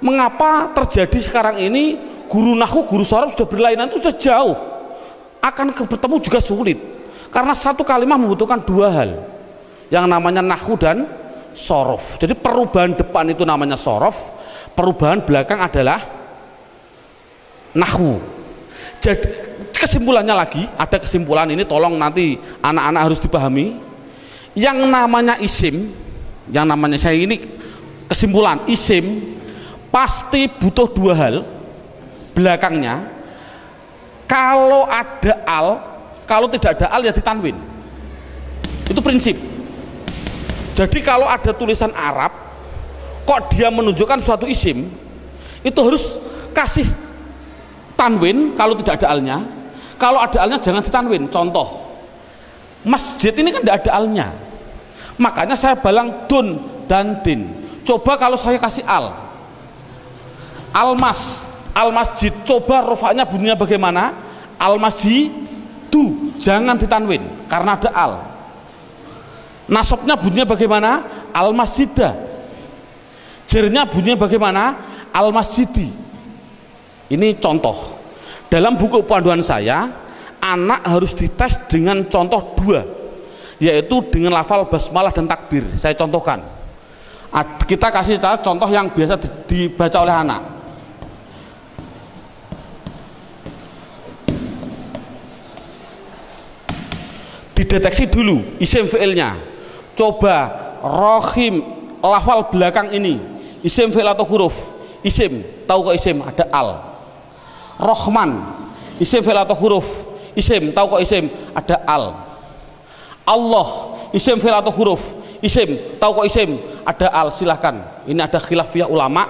Speaker 1: Mengapa terjadi sekarang ini guru nahwu, guru sorof sudah berlainan, itu sudah jauh, akan bertemu juga sulit, karena satu kalimat membutuhkan 2 hal, yang namanya nahwu dan sorof. Jadi perubahan depan itu namanya sorof, perubahan belakang adalah nahwu. Jadi kesimpulannya lagi, ada kesimpulan ini, tolong nanti anak-anak harus dipahami. Yang namanya isim, yang namanya, saya ini kesimpulan, isim pasti butuh 2 hal belakangnya. Kalau ada al, kalau tidak ada al ya ditanwin. Itu prinsip. Jadi kalau ada tulisan Arab kok dia menunjukkan suatu isim, itu harus kasih tanwin kalau tidak ada alnya. Kalau ada alnya jangan ditanwin. Contoh, masjid ini kan tidak ada alnya, makanya saya balang dun dan din. Coba kalau saya kasih al, almas, Al-masjid, coba rofaknya bunyinya bagaimana? Al-masjidu, jangan ditanwin karena ada al. Nasabnya bunyinya bagaimana? Al-masjidah. Jernya bunyinya bagaimana? Al-masjidi. Ini contoh. Dalam buku panduan saya, anak harus dites dengan contoh 2, yaitu dengan lafal basmalah dan takbir. Saya contohkan. Kita kasih contoh yang biasa dibaca oleh anak. Dideteksi dulu isim fi'ilnya. Coba rohim, lafal belakang ini isim fi'il atau huruf? Isim, tahu kok isim? Ada al. Rohman, isim fi'il atau huruf? Isim, tahu kok isim? Ada al. Allah, isim fi'il atau huruf? Isim, tahu kok isim? Ada al. Silahkan. Ini ada khilafiyah ulama.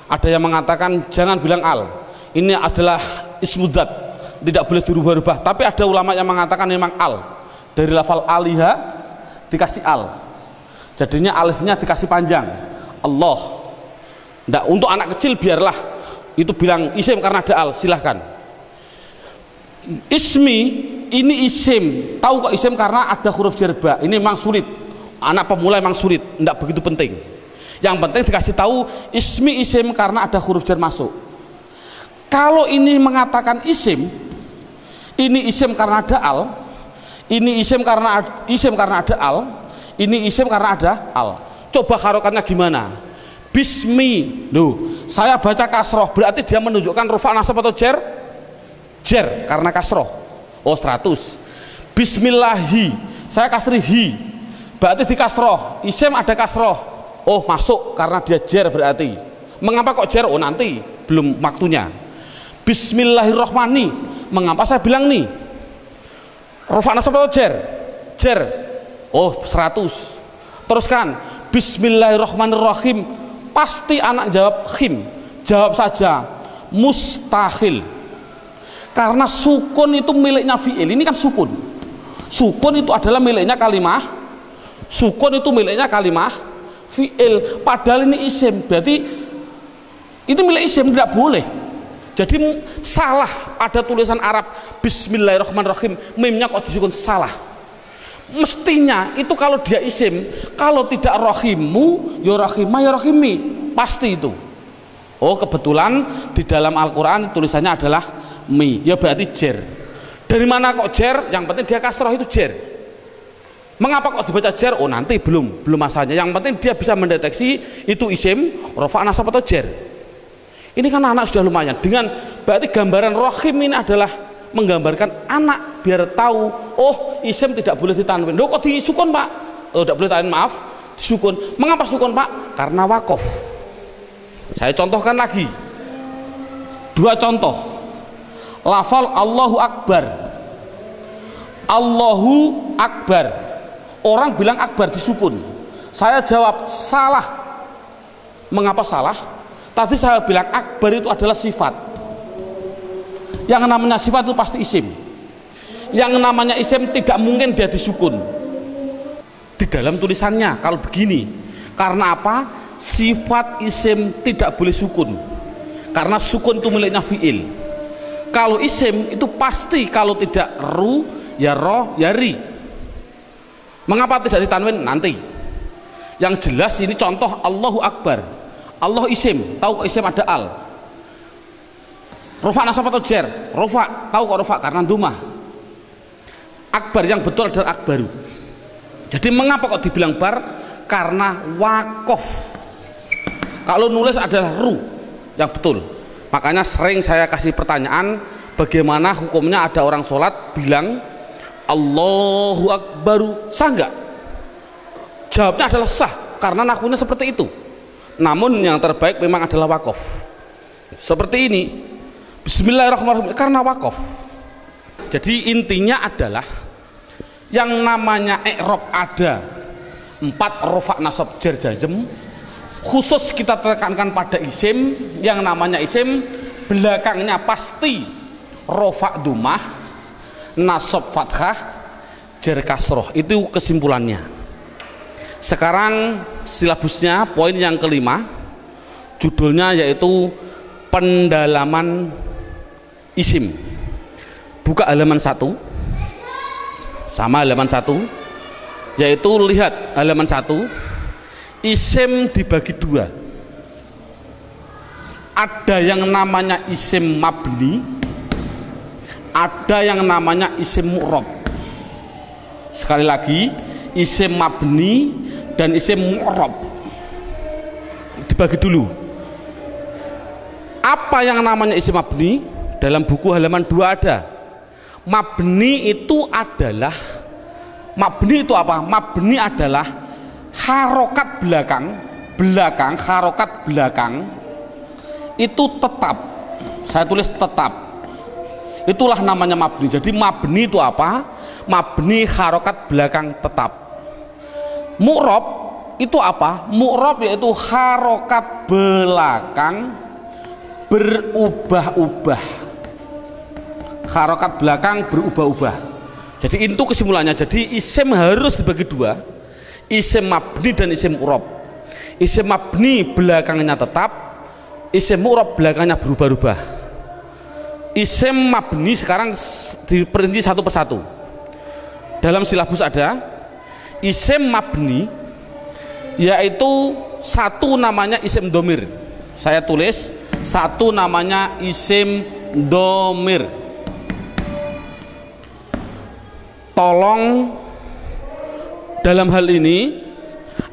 Speaker 1: Ada yang mengatakan jangan bilang al. Ini adalah ismudzat, tidak boleh dirubah-rubah. Tapi ada ulama yang mengatakan memang al. Dari lafal aliha dikasih al. Jadinya alifnya dikasih panjang. Allah. Nggak, untuk anak kecil biarlah itu bilang isim karena ada al. Silahkan. Ismi, ini isim. Tahu kok isim? Karena ada huruf jerba. Ini memang sulit. Anak pemula memang sulit, tidak begitu penting. Yang penting dikasih tahu ismi isim karena ada huruf jar masuk. Kalau ini mengatakan isim, ini isim karena ada al, ini isim karena ada al, ini isim karena ada al. Coba harokannya gimana? Bismi, loh, saya baca kasroh, berarti dia menunjukkan rufa nasab atau jer? Jer, karena kasroh. Oh 100. Bismillahi, saya kasri hi, berarti di kasroh, isim ada kasroh. Oh masuk karena dia jer berarti. Mengapa kok jer? Oh nanti, belum waktunya. Bismillahirrohmani, mengapa saya bilang nih? Rufa nasab atau jer? Jer. Oh 100. Teruskan, Bismillahirrohmanirrohim, pasti anak jawab khim. Jawab saja mustahil. Karena sukun itu miliknya fi'il. Ini kan sukun. Sukun itu adalah miliknya kalimah. Sukun itu miliknya kalimah fi'il, padahal ini isim, berarti ini milik isim, tidak boleh. Jadi salah pada tulisan Arab Bismillahirrahmanirrahim, mimnya kok disukun, salah. Mestinya itu kalau dia isim, kalau tidak rohimu ya rohimah ya rohimi, pasti itu. Oh kebetulan di dalam Al-Quran tulisannya adalah mi, ya berarti jer. Dari mana kok jer? Yang penting dia kasroh, itu jer. Mengapa kok dibaca jer? Oh nanti belum masanya. Yang penting dia bisa mendeteksi itu isim, rofa nasab atau jer. Ini kan anak sudah lumayan. Dengan berarti gambaran rohim ini adalah menggambarkan anak biar tahu, oh isim tidak boleh ditanwin. Loh kok disukun pak? Oh tidak boleh tanwin, maaf, disukun. Mengapa sukun pak? Karena wakof. Saya contohkan lagi. 2 contoh. Lafal Allahu Akbar. Allahu Akbar. Orang bilang akbar disukun. Saya jawab salah. Mengapa salah? Tadi saya bilang akbar itu adalah sifat. Yang namanya sifat itu pasti isim. Yang namanya isim tidak mungkin dia disukun. Di dalam tulisannya kalau begini. Karena apa? Sifat isim tidak boleh sukun. Karena sukun itu miliknya fi'il. Kalau isim itu pasti kalau tidak ru ya roh ya ri. Mengapa tidak ditanwin? Nanti. Yang jelas ini contoh Allahu Akbar. Allah isim, tahu kok isim ada al. Rofa nasab atau jer? Rofa, tahu kok rofa karena dumah. Akbar yang betul adalah akbaru. Jadi mengapa kok dibilang bar? Karena wakof. Kalau nulis adalah ru yang betul. Makanya sering saya kasih pertanyaan, bagaimana hukumnya ada orang sholat bilang Allahu Akbaru, sah nggak? Jawabnya adalah sah karena nahwunya seperti itu. Namun yang terbaik memang adalah wakof. Seperti ini. Bismillahirrahmanirrahim karena wakof. Jadi intinya adalah yang namanya i'rab ada 4 rofa nasab jar jazm. Khusus kita tekankan pada isim. Yang namanya isim belakangnya pasti rofa dumah, nasab fathah, jar kasroh. Itu kesimpulannya. Sekarang silabusnya poin yang kelima, judulnya yaitu pendalaman isim. Buka halaman 1, sama halaman 1, yaitu lihat halaman 1, isim dibagi 2. Ada yang namanya isim mabni, ada yang namanya isim mu'rab. Sekali lagi, isim mabni dan isim mu'rab dibagi dulu. Apa yang namanya isim mabni? Dalam buku halaman 2 ada. Mabni itu adalah, mabni itu apa? Mabni adalah harokat belakang, harokat belakang itu tetap. Saya tulis tetap. Itulah namanya mabni. Jadi mabni itu apa? Mabni harokat belakang tetap. Mu'rab itu apa? Mu'rab yaitu harokat belakang berubah-ubah. Harokat belakang berubah-ubah. Jadi itu kesimpulannya. Jadi isim harus dibagi 2, isim mabni dan isim mu'rab. Isim mabni belakangnya tetap, isim mu'rab belakangnya berubah-ubah. Isim mabni sekarang diperinci satu persatu. Dalam silabus ada isim mabni, yaitu satu namanya isim domir. Saya tulis satu namanya isim domir. Tolong dalam hal ini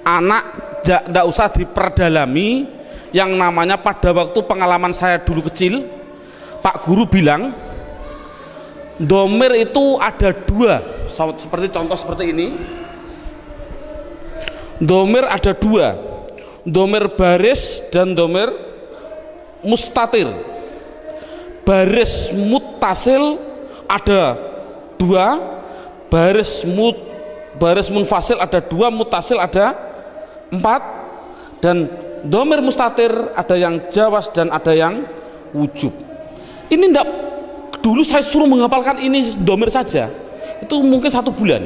Speaker 1: anak tidak usah diperdalami. Yang namanya pada waktu pengalaman saya dulu kecil, Pak Guru bilang domir itu ada 2, seperti contoh seperti ini. Domir ada 2, domir baris dan domir mustatir. Baris muttasil ada 2, baris munfasil ada 2, muttasil ada 4, dan domir mustatir ada yang jawas dan ada yang wujub. Ini enggak, dulu saya suruh menghafalkan ini domir saja, itu mungkin 1 bulan.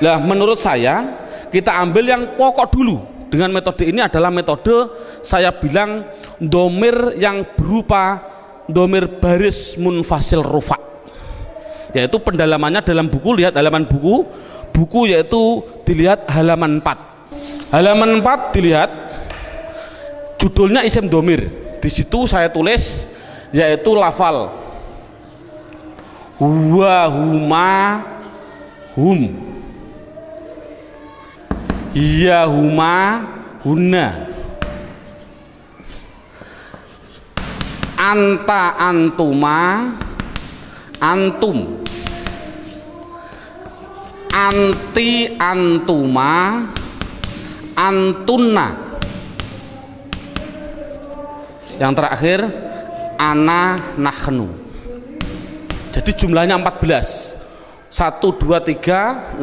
Speaker 1: Nah, menurut saya kita ambil yang pokok dulu. Dengan metode ini adalah metode saya bilang domir yang berupa domir baris munfasil rufa, yaitu pendalamannya dalam buku. Lihat halaman buku yaitu dilihat halaman 4. Halaman 4 dilihat judulnya isim domir. Di situ saya tulis yaitu lafal huwa, huma, hum, iya, huma, hunna, anta, antuma, antum, anti, antuma, antunna. Yang terakhir ana, nahnu. Jadi jumlahnya 14. 1, 2, 3, 6,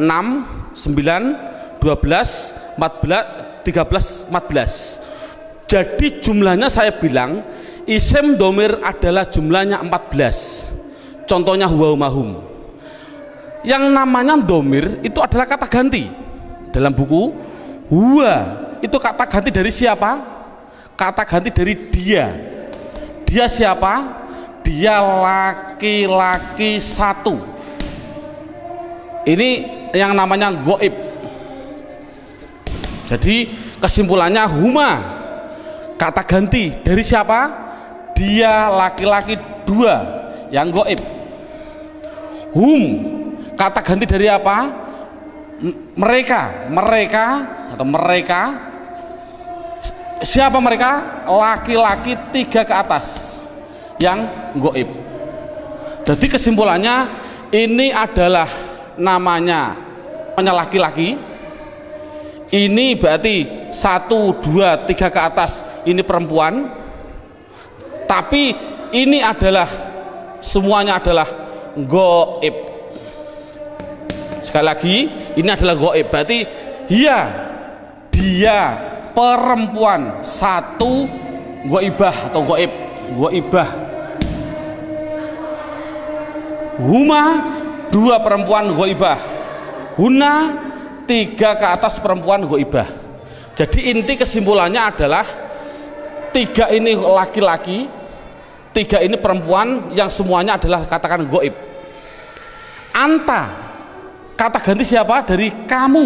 Speaker 1: 9, 12, 14, 13, 14. Jadi jumlahnya saya bilang isim domir adalah jumlahnya 14. Contohnya huwa, hum. Yang namanya domir itu adalah kata ganti. Dalam buku huwa itu kata ganti dari siapa? Kata ganti dari dia. Dia siapa? Dia laki-laki 1. Ini yang namanya goib. Jadi kesimpulannya huma kata ganti dari siapa? Dia laki-laki 2 yang goib. Hum kata ganti dari apa? Mereka atau mereka. Siapa mereka? Laki-laki 3 ke atas yang goib. Jadi kesimpulannya ini adalah namanya laki-laki. Ini berarti 1, 2, 3 ke atas ini perempuan. Tapi ini adalah semuanya adalah goib. Sekali lagi ini adalah goib. Berarti dia perempuan 1 goibah atau goib. Goibah. Huma 2 perempuan goibah. Huna 3 ke atas perempuan goibah. Jadi inti kesimpulannya adalah 3 ini laki-laki, Tiga ini perempuan yang semuanya adalah katakan goib. Anta, kata ganti siapa? Dari kamu.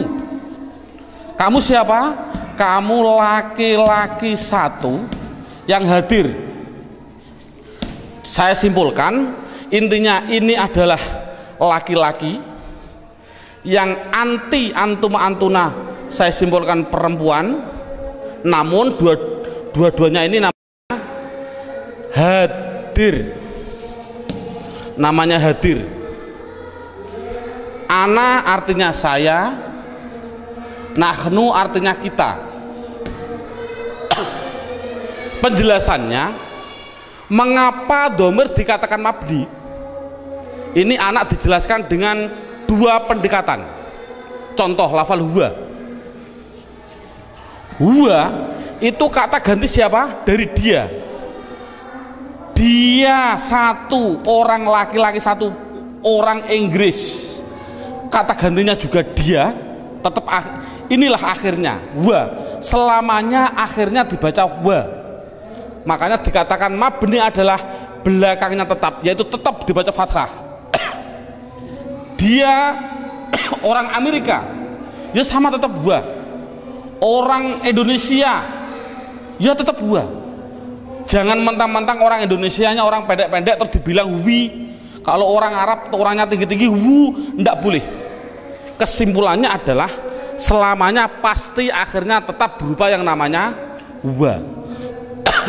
Speaker 1: Kamu siapa? Kamu laki-laki satu yang hadir. Saya simpulkan, intinya ini adalah laki-laki yang anti antuma antuna, saya simpulkan perempuan, namun dua-duanya ini namanya hadir. Namanya hadir. Ana artinya saya, nahnu artinya kita. Penjelasannya, mengapa domir dikatakan mabni? Ini anak dijelaskan dengan dua pendekatan. Contoh lafal huwa. Huwa itu kata ganti siapa? Dari dia. Dia satu orang laki-laki, satu orang Inggris. Kata gantinya juga dia. Tetap inilah akhirnya wa. Selamanya akhirnya dibaca wa. Makanya dikatakan mabni adalah belakangnya tetap, yaitu tetap dibaca fathah. Dia orang Amerika, ya sama tetap wa. Orang Indonesia, ya tetap wa. Jangan mentang-mentang orang Indonesianya orang pendek-pendek terus dibilang wi. Kalau orang Arab orangnya tinggi-tinggi wu, ndak boleh. Kesimpulannya adalah selamanya pasti akhirnya tetap berupa yang namanya wa.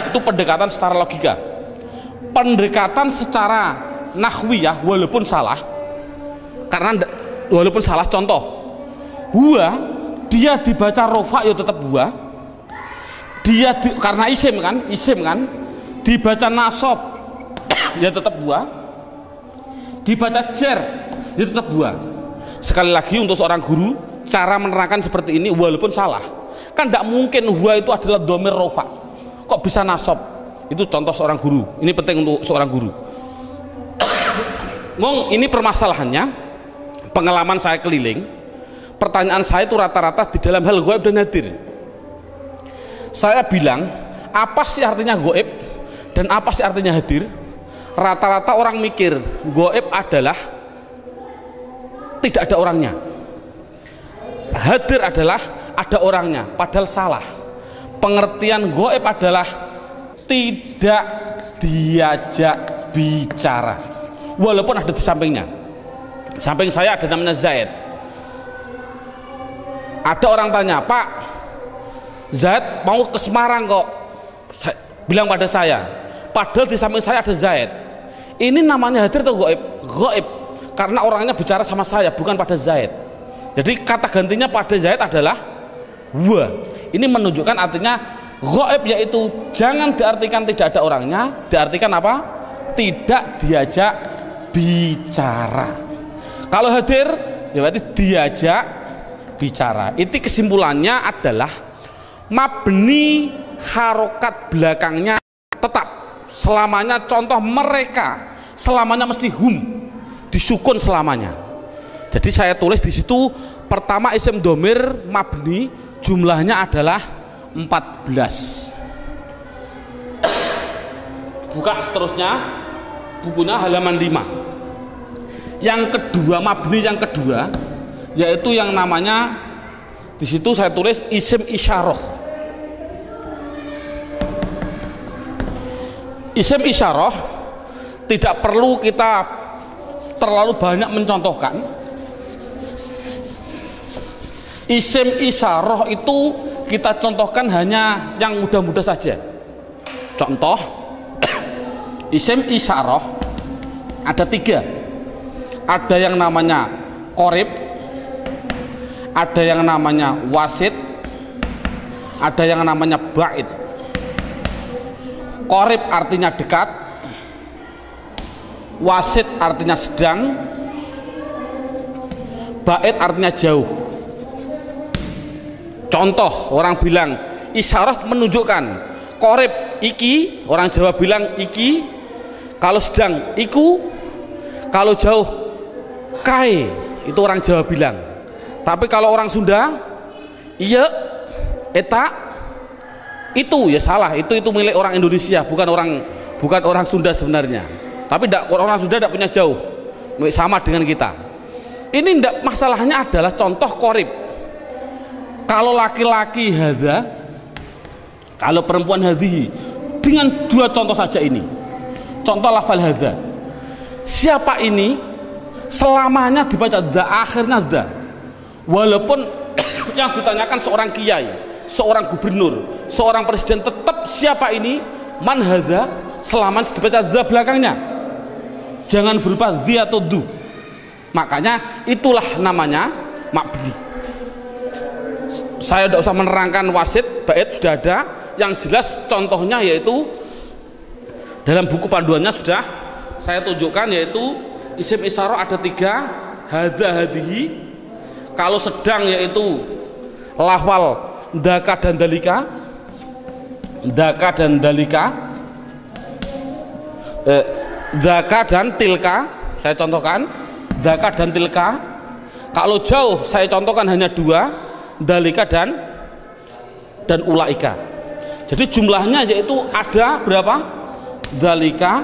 Speaker 1: Itu pendekatan secara logika. Pendekatan secara nahwiyah walaupun salah, karena walaupun salah, contoh huwa dia dibaca rofa ya tetap huwa. Dia karena isim kan dibaca nasab ya tetap huwa. Dibaca jar ya tetap huwa. Sekali lagi untuk seorang guru, cara menerangkan seperti ini walaupun salah, kan tidak mungkin huwa itu adalah domir rofa, kok bisa nasab. Itu contoh seorang guru, ini penting untuk seorang guru. Ngomong ini permasalahannya, pengalaman saya keliling, pertanyaan saya itu rata-rata di dalam hal goib dan hadir. Saya bilang, apa sih artinya goib dan apa sih artinya hadir? Rata-rata orang mikir goib adalah tidak ada orangnya, hadir adalah ada orangnya, padahal salah. Pengertian goib adalah tidak diajak bicara, walaupun ada di sampingnya. Samping saya ada namanya Zaid. Ada orang tanya, Pak Zaid mau ke Semarang kok, bilang pada saya, padahal di samping saya ada Zaid. Ini namanya hadir atau goib? Goib, karena orangnya bicara sama saya, bukan pada Zaid. Jadi kata gantinya pada Zaid adalah wa. Ini menunjukkan artinya goib, yaitu jangan diartikan tidak ada orangnya, diartikan apa? Tidak diajak bicara. Kalau hadir ya berarti diajak bicara. Itu kesimpulannya adalah mabni harokat belakangnya tetap selamanya. Contoh mereka selamanya mesti hum, disukun selamanya. Jadi saya tulis di situ pertama isim domir mabni jumlahnya adalah 14. Buka seterusnya bukunya halaman 5. Yang kedua mabni yang kedua yaitu yang namanya di situ saya tulis isim isyarah. Isim isyarah tidak perlu kita terlalu banyak mencontohkan. Isim isyarah itu kita contohkan hanya yang mudah-mudah saja. Contoh isim isyarah ada 3. Ada yang namanya qorib, ada yang namanya wasit, ada yang namanya ba'id. Qorib artinya dekat, wasit artinya sedang, ba'id artinya jauh. Contoh orang bilang isyarah menunjukkan qorib iki, orang Jawa bilang iki, kalau sedang iku, kalau jauh kai, itu orang Jawa bilang. Tapi kalau orang Sunda iya eta itu ya salah, itu milik orang Indonesia, bukan bukan orang Sunda sebenarnya, tapi orang Sunda tidak punya jauh, sama dengan kita. Ini tidak, masalahnya adalah contoh korib. Kalau laki-laki hadza, kalau perempuan hadhihi, dengan dua contoh saja ini. Contoh lafal hadza, siapa ini selamanya dibaca dza, akhirnya dza, walaupun yang ditanyakan seorang kiai, seorang gubernur, seorang presiden, tetap siapa ini, man hadza, selamanya dibaca dza belakangnya, jangan berupa dzi atau du. Makanya itulah namanya mabni. Saya tidak usah menerangkan wasit, bait sudah ada. Yang jelas contohnya yaitu dalam buku panduannya sudah saya tunjukkan, yaitu isim isyarah ada 3, hadza hadhihi. Kalau sedang yaitu lafal daka dan dalika, daka dan dalika, daka dan tilka. Saya contohkan daka dan tilka. Kalau jauh saya contohkan hanya 2, dalika dan ulaika. Jadi jumlahnya yaitu ada berapa? Dalika,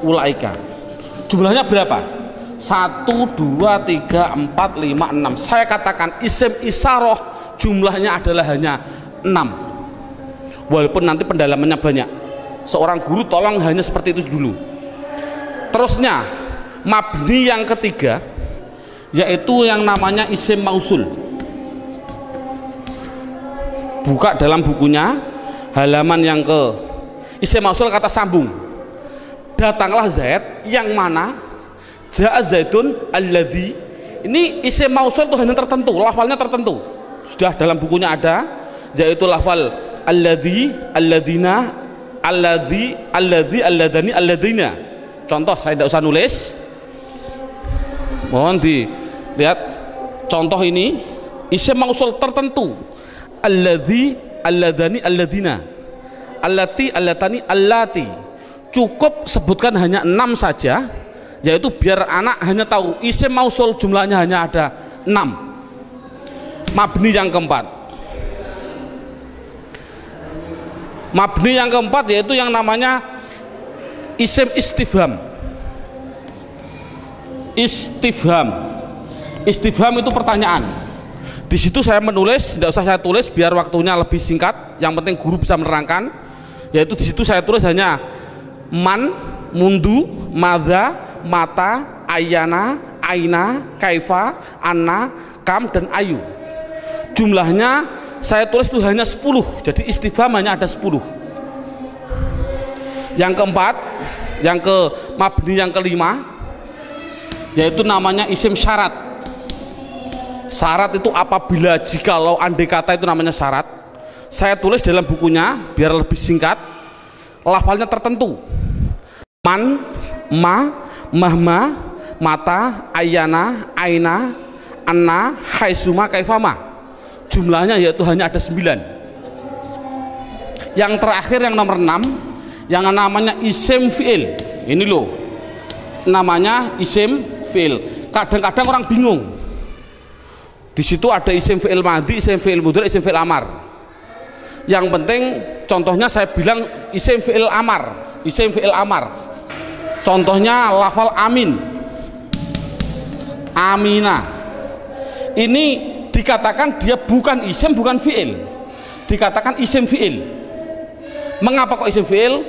Speaker 1: ulaika. Jumlahnya berapa? 1, 2, 3, 4, 5, 6. Saya katakan isim isyarah jumlahnya adalah hanya 6. Walaupun nanti pendalamannya banyak. Seorang guru tolong hanya seperti itu dulu. Terusnya mabni yang ketiga yaitu yang namanya isim mausul. Buka dalam bukunya halaman yang ke isim mausul, kata sambung. Datanglah Zaid, yang mana ja'a Zaidun alladzi. Ini isim mausul itu hanya tertentu, lafalnya tertentu. Sudah dalam bukunya ada, yaitu lafal alladzi, alladzina, alladzi, alladani, alladina. Contoh saya tidak usah nulis. Mohon dilihat contoh ini, isim mausul tertentu. Alladzi, alladani, alladina, allati, allatani, allati. Cukup sebutkan hanya 6 saja, yaitu biar anak hanya tahu isim mausul jumlahnya hanya ada 6. Mabni yang keempat. Mabni yang keempat yaitu yang namanya isim istifham. Istifham. Istifham itu pertanyaan. Di situ saya menulis, tidak usah saya tulis biar waktunya lebih singkat. Yang penting guru bisa menerangkan. Yaitu di situ saya tulis hanya man, mundu, madza, mata, ayana, aina, kaifa, anna, kam, dan ayu. Jumlahnya saya tulis itu hanya 10. Jadi istifham hanya ada 10. Yang keempat, yang ke mabni yang kelima, yaitu namanya isim syarat. Syarat itu apabila, jikalau, andai kata, itu namanya syarat. Saya tulis dalam bukunya biar lebih singkat. Lafalnya tertentu. Man, ma, mahma, mata, ayana, aina, anna, haisuma, kaifama. Jumlahnya yaitu hanya ada 9. Yang terakhir yang nomor 6, yang namanya isim fi'il. Ini loh, namanya isim fi'il. Kadang-kadang orang bingung. Di situ ada isim fi'il madhi, isim fi'il mudhari, isim fi'il amar. Yang penting contohnya saya bilang isim fi'il amar, isim fi'il amar. Contohnya lafal amin, amina. Ini dikatakan dia bukan isim, bukan fi'il. Dikatakan isim fi'il. Mengapa kok isim fi'il?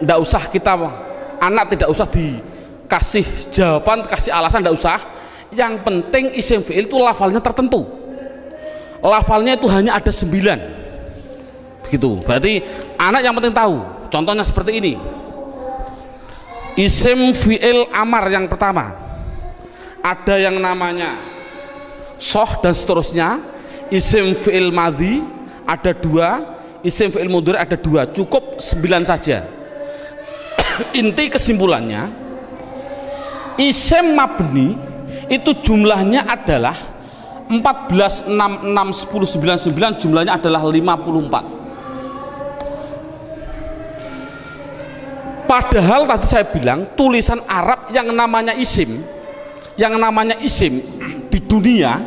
Speaker 1: Tidak usah kita, anak tidak usah dikasih jawaban, kasih alasan, tidak usah. Yang penting isim fi'il itu lafalnya tertentu. Lafalnya itu hanya ada 9. Begitu. Berarti anak yang penting tahu. Contohnya seperti ini. Isim fi'il amar yang pertama. Ada yang namanya soh dan seterusnya. Isim fi'il madhi ada 2. Isim fi'il mudhari ada 2. Cukup 9 saja. Inti kesimpulannya, isim mabni itu jumlahnya adalah 14, 6, 6, 10, 9, 9, jumlahnya adalah 54. Padahal tadi saya bilang tulisan Arab yang namanya isim di dunia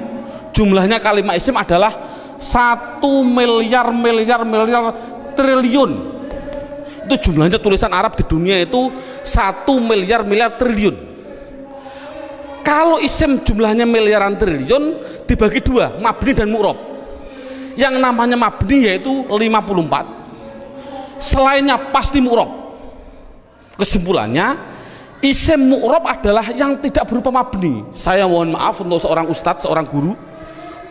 Speaker 1: jumlahnya kalimat isim adalah 1 miliar triliun. Itu jumlahnya tulisan Arab di dunia itu 1 miliar triliun. Kalau isim jumlahnya miliaran triliun dibagi dua, mabni dan mu'rob. Yang namanya mabni yaitu 54, selainnya pasti mu'rob. Kesimpulannya, isim mu'rob adalah yang tidak berupa mabni. Saya mohon maaf untuk seorang ustadz, seorang guru.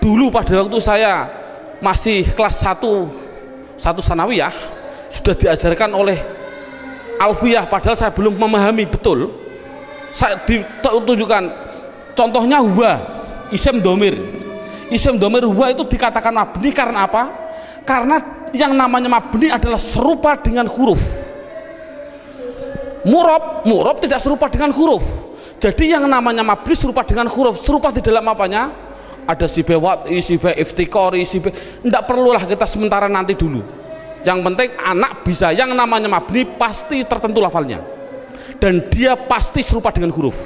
Speaker 1: Dulu pada waktu saya masih kelas 1 sanawiyah sudah diajarkan oleh alfiyah, padahal saya belum memahami betul. Saya ditunjukkan contohnya huwa, isim domir. Isim domir huwa itu dikatakan mabni karena apa? Karena yang namanya mabni adalah serupa dengan huruf. Mu'rob tidak serupa dengan huruf. Jadi yang namanya mabni serupa dengan huruf. Serupa di dalam apanya? Ada sifat wad'i, sifat iftikori, sifat. Tidak perlulah kita sementara, nanti dulu. Yang penting anak bisa, yang namanya mabni pasti tertentu lafalnya dan dia pasti serupa dengan huruf.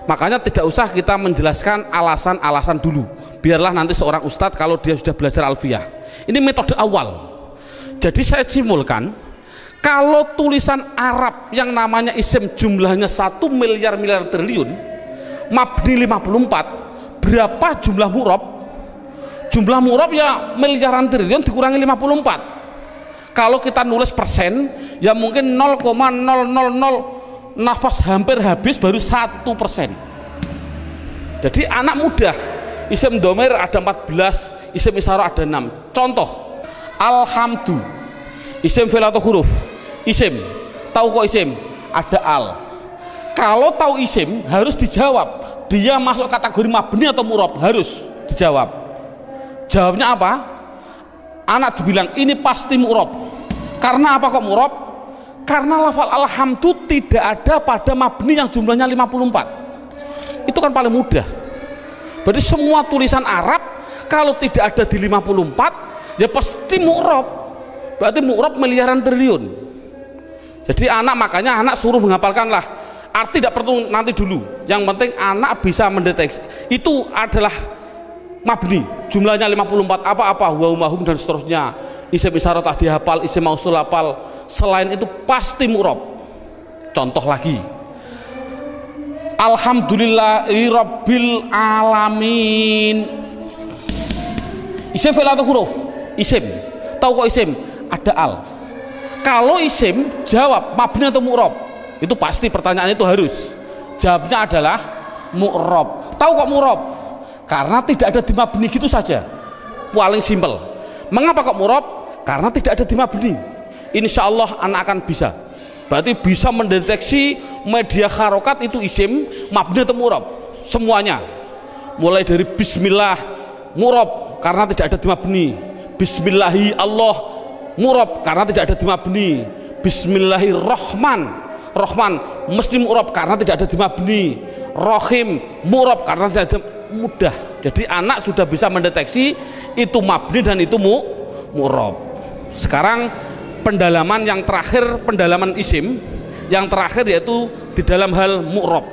Speaker 1: Makanya tidak usah kita menjelaskan alasan-alasan dulu, biarlah nanti seorang ustadz kalau dia sudah belajar alfiyah. Ini metode awal. Jadi saya simpulkan, kalau tulisan Arab yang namanya isim jumlahnya 1 miliar triliun, mabni 54, berapa jumlah mu'rob? Jumlah mu'rob ya miliaran triliun dikurangi 54. Kalau kita nulis persen, ya mungkin 0,000 nafas hampir habis baru 1%. Jadi anak mudah. Isim domir ada 14, isim isyarah ada 6. Contoh, alhamdu, isim fi'il atau huruf? Isim. Tahu kok isim? Ada al. Kalau tahu isim harus dijawab, dia masuk kategori mabni atau mu'rob, harus dijawab. Jawabnya apa? Anak dibilang ini pasti mu'rob. Karena apa kok mu'rob? Karena lafal alhamdu tidak ada pada mabni yang jumlahnya 54. Itu kan paling mudah. Berarti semua tulisan Arab kalau tidak ada di 54 ya pasti mu'rob. Berarti mu'rob miliaran triliun. Jadi makanya anak suruh menghafalkanlah. Arti tidak perlu nanti dulu. Yang penting anak bisa mendeteksi. Itu adalah mabni, jumlahnya 54, apa-apa, wa dan seterusnya. Isim isyarah tak dihafal, isim mausul hafal. Selain itu pasti mu'rob. Contoh lagi, alhamdulillahi rabbil alamin. Isim fi'il atau huruf? Isim. Tahu kok isim? Ada al. Kalau isim, jawab mabni atau mu'rob? Itu pasti, pertanyaan itu harus. Jawabnya adalah mu'rob. Tahu kok mu'rob? Karena tidak ada di mabni, gitu saja, paling simpel. Mengapa kok mu'rob? Karena tidak ada di mabni. Insya Allah anak akan bisa. Berarti bisa mendeteksi media harokat itu isim, mabni atau mu'rob, semuanya. Mulai dari bismillah, mu'rob karena tidak ada di mabni. Bismillahi Allah, mu'rob karena tidak ada di mabni. Bismillahirrahman, Rahman mesti mu'rob karena tidak ada di mabni. Rahim, mu'rob karena tidak ada. Mudah. Jadi anak sudah bisa mendeteksi itu mabni dan itu mu'rob. Sekarang pendalaman yang terakhir, pendalaman isim yang terakhir, yaitu di dalam hal mu'rob.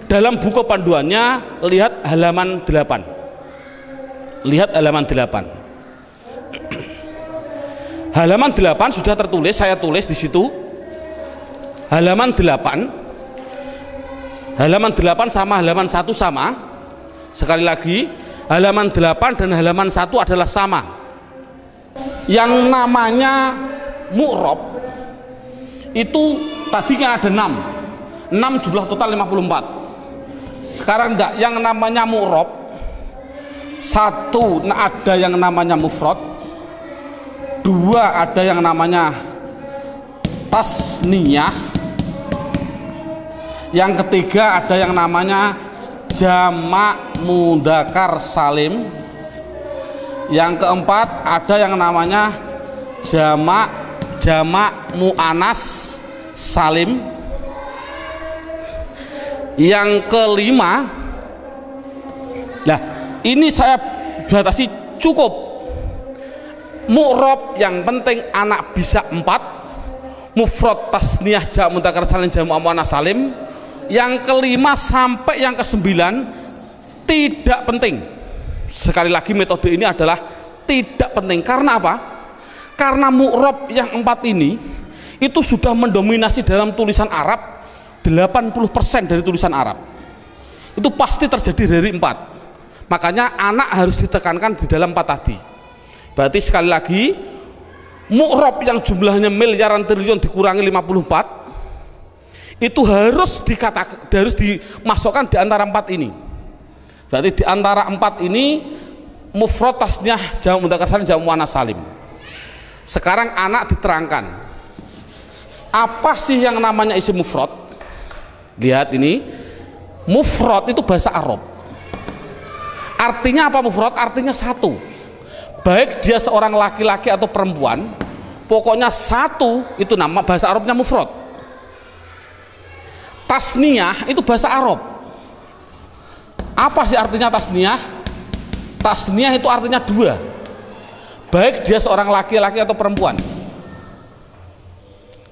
Speaker 1: Dalam buku panduannya lihat halaman 8. Lihat halaman 8. Halaman 8 sudah tertulis, saya tulis di situ. Halaman 8. Halaman 8 sama halaman 1 sama. Sekali lagi, halaman 8 dan halaman 1 adalah sama. Yang namanya mu'rob itu tadinya ada 6. 6 jumlah total 54. Sekarang enggak, yang namanya mu'rob 1 ada yang namanya mufrad, 2 ada yang namanya tasniyah, yang ketiga ada yang namanya jamak mudzakkar salim, yang keempat ada yang namanya jamak muannas salim, yang kelima, nah ini saya batasi cukup mu'rob, yang penting anak bisa 4, mufrad, tasniyah, jamak mudzakkar salim, jamak muannas salim. Yang kelima sampai yang ke-9 tidak penting. Sekali lagi metode ini adalah tidak penting. Karena apa? Karena mu'rab yang 4 ini itu sudah mendominasi dalam tulisan Arab, 80% dari tulisan Arab itu pasti terjadi dari 4. Makanya anak harus ditekankan di dalam 4 tadi. Berarti sekali lagi, mu'rab yang jumlahnya miliaran triliun dikurangi 54 itu harus dimasukkan di antara 4 ini. Berarti di antara 4 ini mufrad, tasniyah, jamak mudzakkar salim, jamak muannats salim. Sekarang anak diterangkan apa sih yang namanya isim mufrad. Lihat ini, mufrad itu bahasa Arab. Artinya apa mufrad? Artinya satu, baik dia seorang laki-laki atau perempuan, pokoknya satu, itu nama bahasa Arabnya mufrad. Tasniyah itu bahasa Arab. Apa sih artinya tasniyah? Tasniyah itu artinya 2, baik dia seorang laki-laki atau perempuan.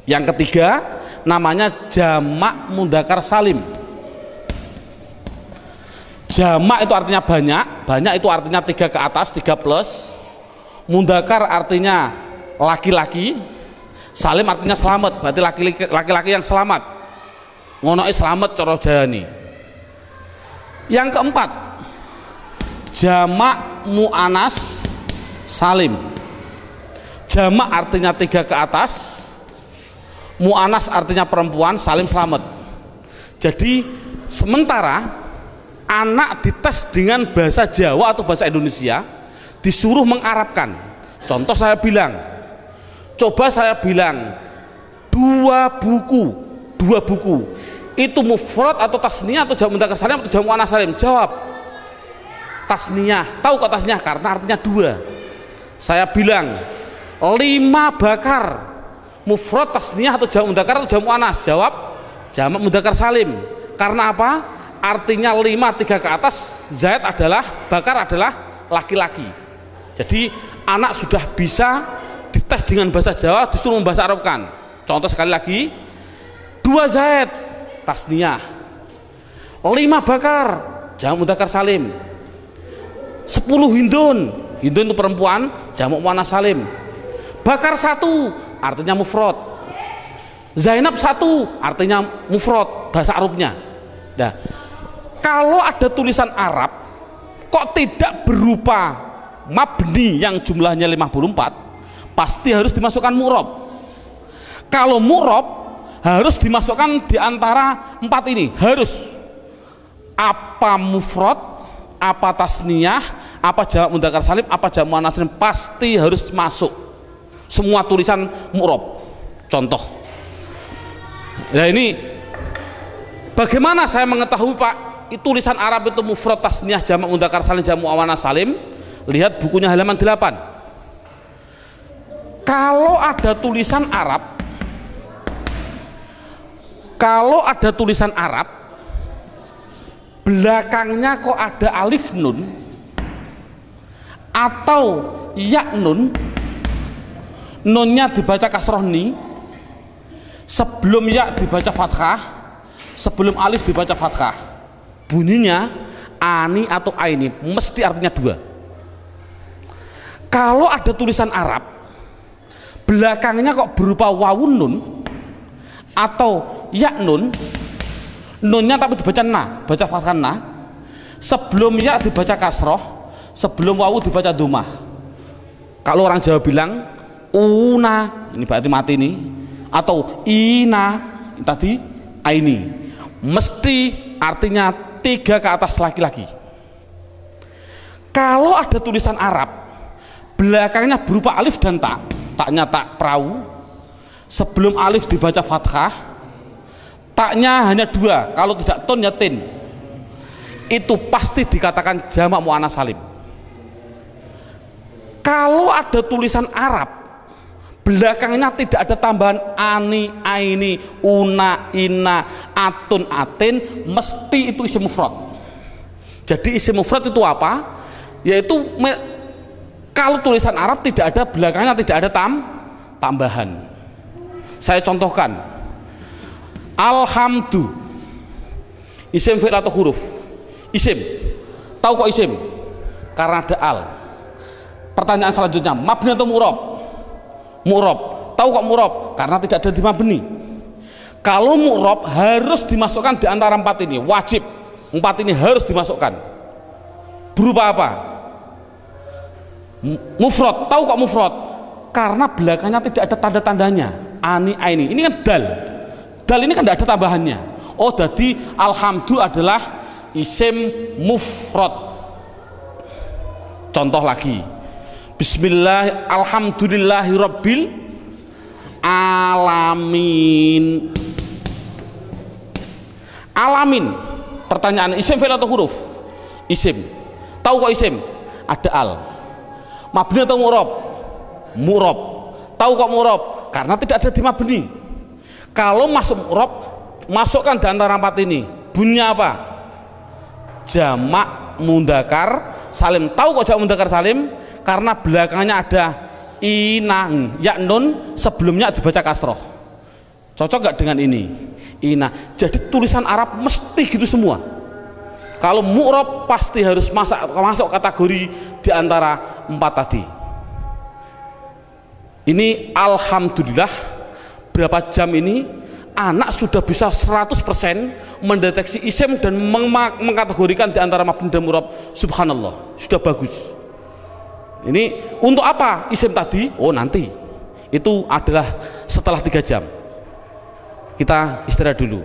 Speaker 1: Yang ketiga namanya jamak mudzakkar salim. Jamak itu artinya banyak, banyak itu artinya 3 ke atas, 3 plus. Mudzakkar artinya laki-laki, salim artinya selamat, berarti laki-laki yang selamat. Ngonoke selamat cara jayane. Yang keempat, jamak muannats salim. Jamak artinya 3 ke atas, muannats artinya perempuan, salim selamat. Jadi sementara anak dites dengan bahasa Jawa atau bahasa Indonesia, disuruh mengarabkan. Contoh saya bilang, coba saya bilang 2 buku itu mufrad atau tasniyah atau jamak mudzakkar salim atau jamak muannats salim? Jawab tasniyah. Tahu kok tasniyah? Karena artinya 2. Saya bilang 5 bakar, mufrad, tasniyah atau jamak mudzakkar atau jamak muannats? Jawab jamak mudzakkar salim. Karena apa? Artinya 5, 3 ke atas, zaid adalah, bakar adalah laki-laki. Jadi anak sudah bisa dites dengan bahasa Jawa, disuruh membahasa Arabkan. Contoh sekali lagi, 2 zaid tasniyah, 5 bakar jamak mudzakkar salim, 10 hindun itu perempuan, jamak muannats salim. Bakar 1 artinya mufrad, Zainab 1 artinya mufrad bahasa Arabnya. Nah, kalau ada tulisan Arab kok tidak berupa mabni yang jumlahnya 54, pasti harus dimasukkan mu'rab. Kalau mu'rab harus dimasukkan di antara 4 ini, harus apa mufrad, apa tasniyah, apa jamak mudzakkar salim, apa jamak muannats salim, pasti harus masuk semua tulisan mu'rab. Contoh, nah ini bagaimana saya mengetahui Pak tulisan Arab itu mufrad, tasniyah, jamak mudzakkar salim, jamak muannats salim? Lihat bukunya halaman 8. Kalau ada tulisan Arab, belakangnya kok ada alif nun atau ya nun, nunnya dibaca kasroh ni, sebelum ya dibaca fathah, sebelum alif dibaca fathah, bunyinya ani atau aini, mesti artinya 2. Kalau ada tulisan Arab belakangnya kok berupa wawun nun atau ya nun, nunnya tapi dibaca na, baca fathah na, sebelum ya dibaca kasroh, sebelum wawu dibaca dhammah. Kalau orang Jawa bilang una, ini berarti mati nih, atau ina tadi aini, mesti artinya 3 ke atas laki-laki. Kalau ada tulisan Arab belakangnya berupa alif dan tak, taknya tak perahu, sebelum alif dibaca fathah, taknya hanya 2, kalau tidak ton ya tin, itu pasti dikatakan jamak muannats salim. Kalau ada tulisan Arab belakangnya tidak ada tambahan ani, aini, una, ina, atun, atin, mesti itu isim mufrad. Jadi isim mufrad itu apa? Yaitu kalau tulisan Arab tidak ada belakangnya tidak ada tambahan. Saya contohkan, alhamdu, isim fi'il atau huruf? Isim. Tahu kok isim? Karena ada al. Pertanyaan selanjutnya, mabni atau mu'rab? mu'rob. Tahu kok mu'rob? Karena tidak ada di mabni. Kalau mu'rob harus dimasukkan di antara 4 ini, wajib 4 ini harus dimasukkan. Berupa apa? Mufrad. Tahu kok mufrad? Karena belakangnya tidak ada tanda-tandanya. Ani, aini. Ini kan dal. Dal ini kan tidak ada tambahannya. Oh, jadi alhamdu adalah isim mufrad. Contoh lagi. Bismillah, alhamdulillahi rabbil alamin. Alamin. Pertanyaan, isim fi'il atau huruf? Isim. Tahu kok isim? Ada al. Mabni atau mu'rob? Mu'rob. Tahu kok mu'rob? Karena tidak ada di mabni. Kalau masuk mu'rob, masukkan di antara 4 ini. Bunyinya apa? Jamak mudzakkar salim. Tahu kok jamak mudzakkar salim? Karena belakangnya ada inang, ya nun, sebelumnya dibaca kasroh. Cocok gak dengan ini? Ina. Jadi tulisan Arab mesti gitu semua. Kalau mu'rob pasti harus masuk kategori di antara 4 tadi. Ini alhamdulillah berapa jam ini anak sudah bisa 100% mendeteksi isim dan mengkategorikan di antara mabni dan mu'rob. Subhanallah, sudah bagus. Ini untuk apa isim tadi? Oh, nanti. Itu adalah setelah 3 jam. Kita istirahat dulu.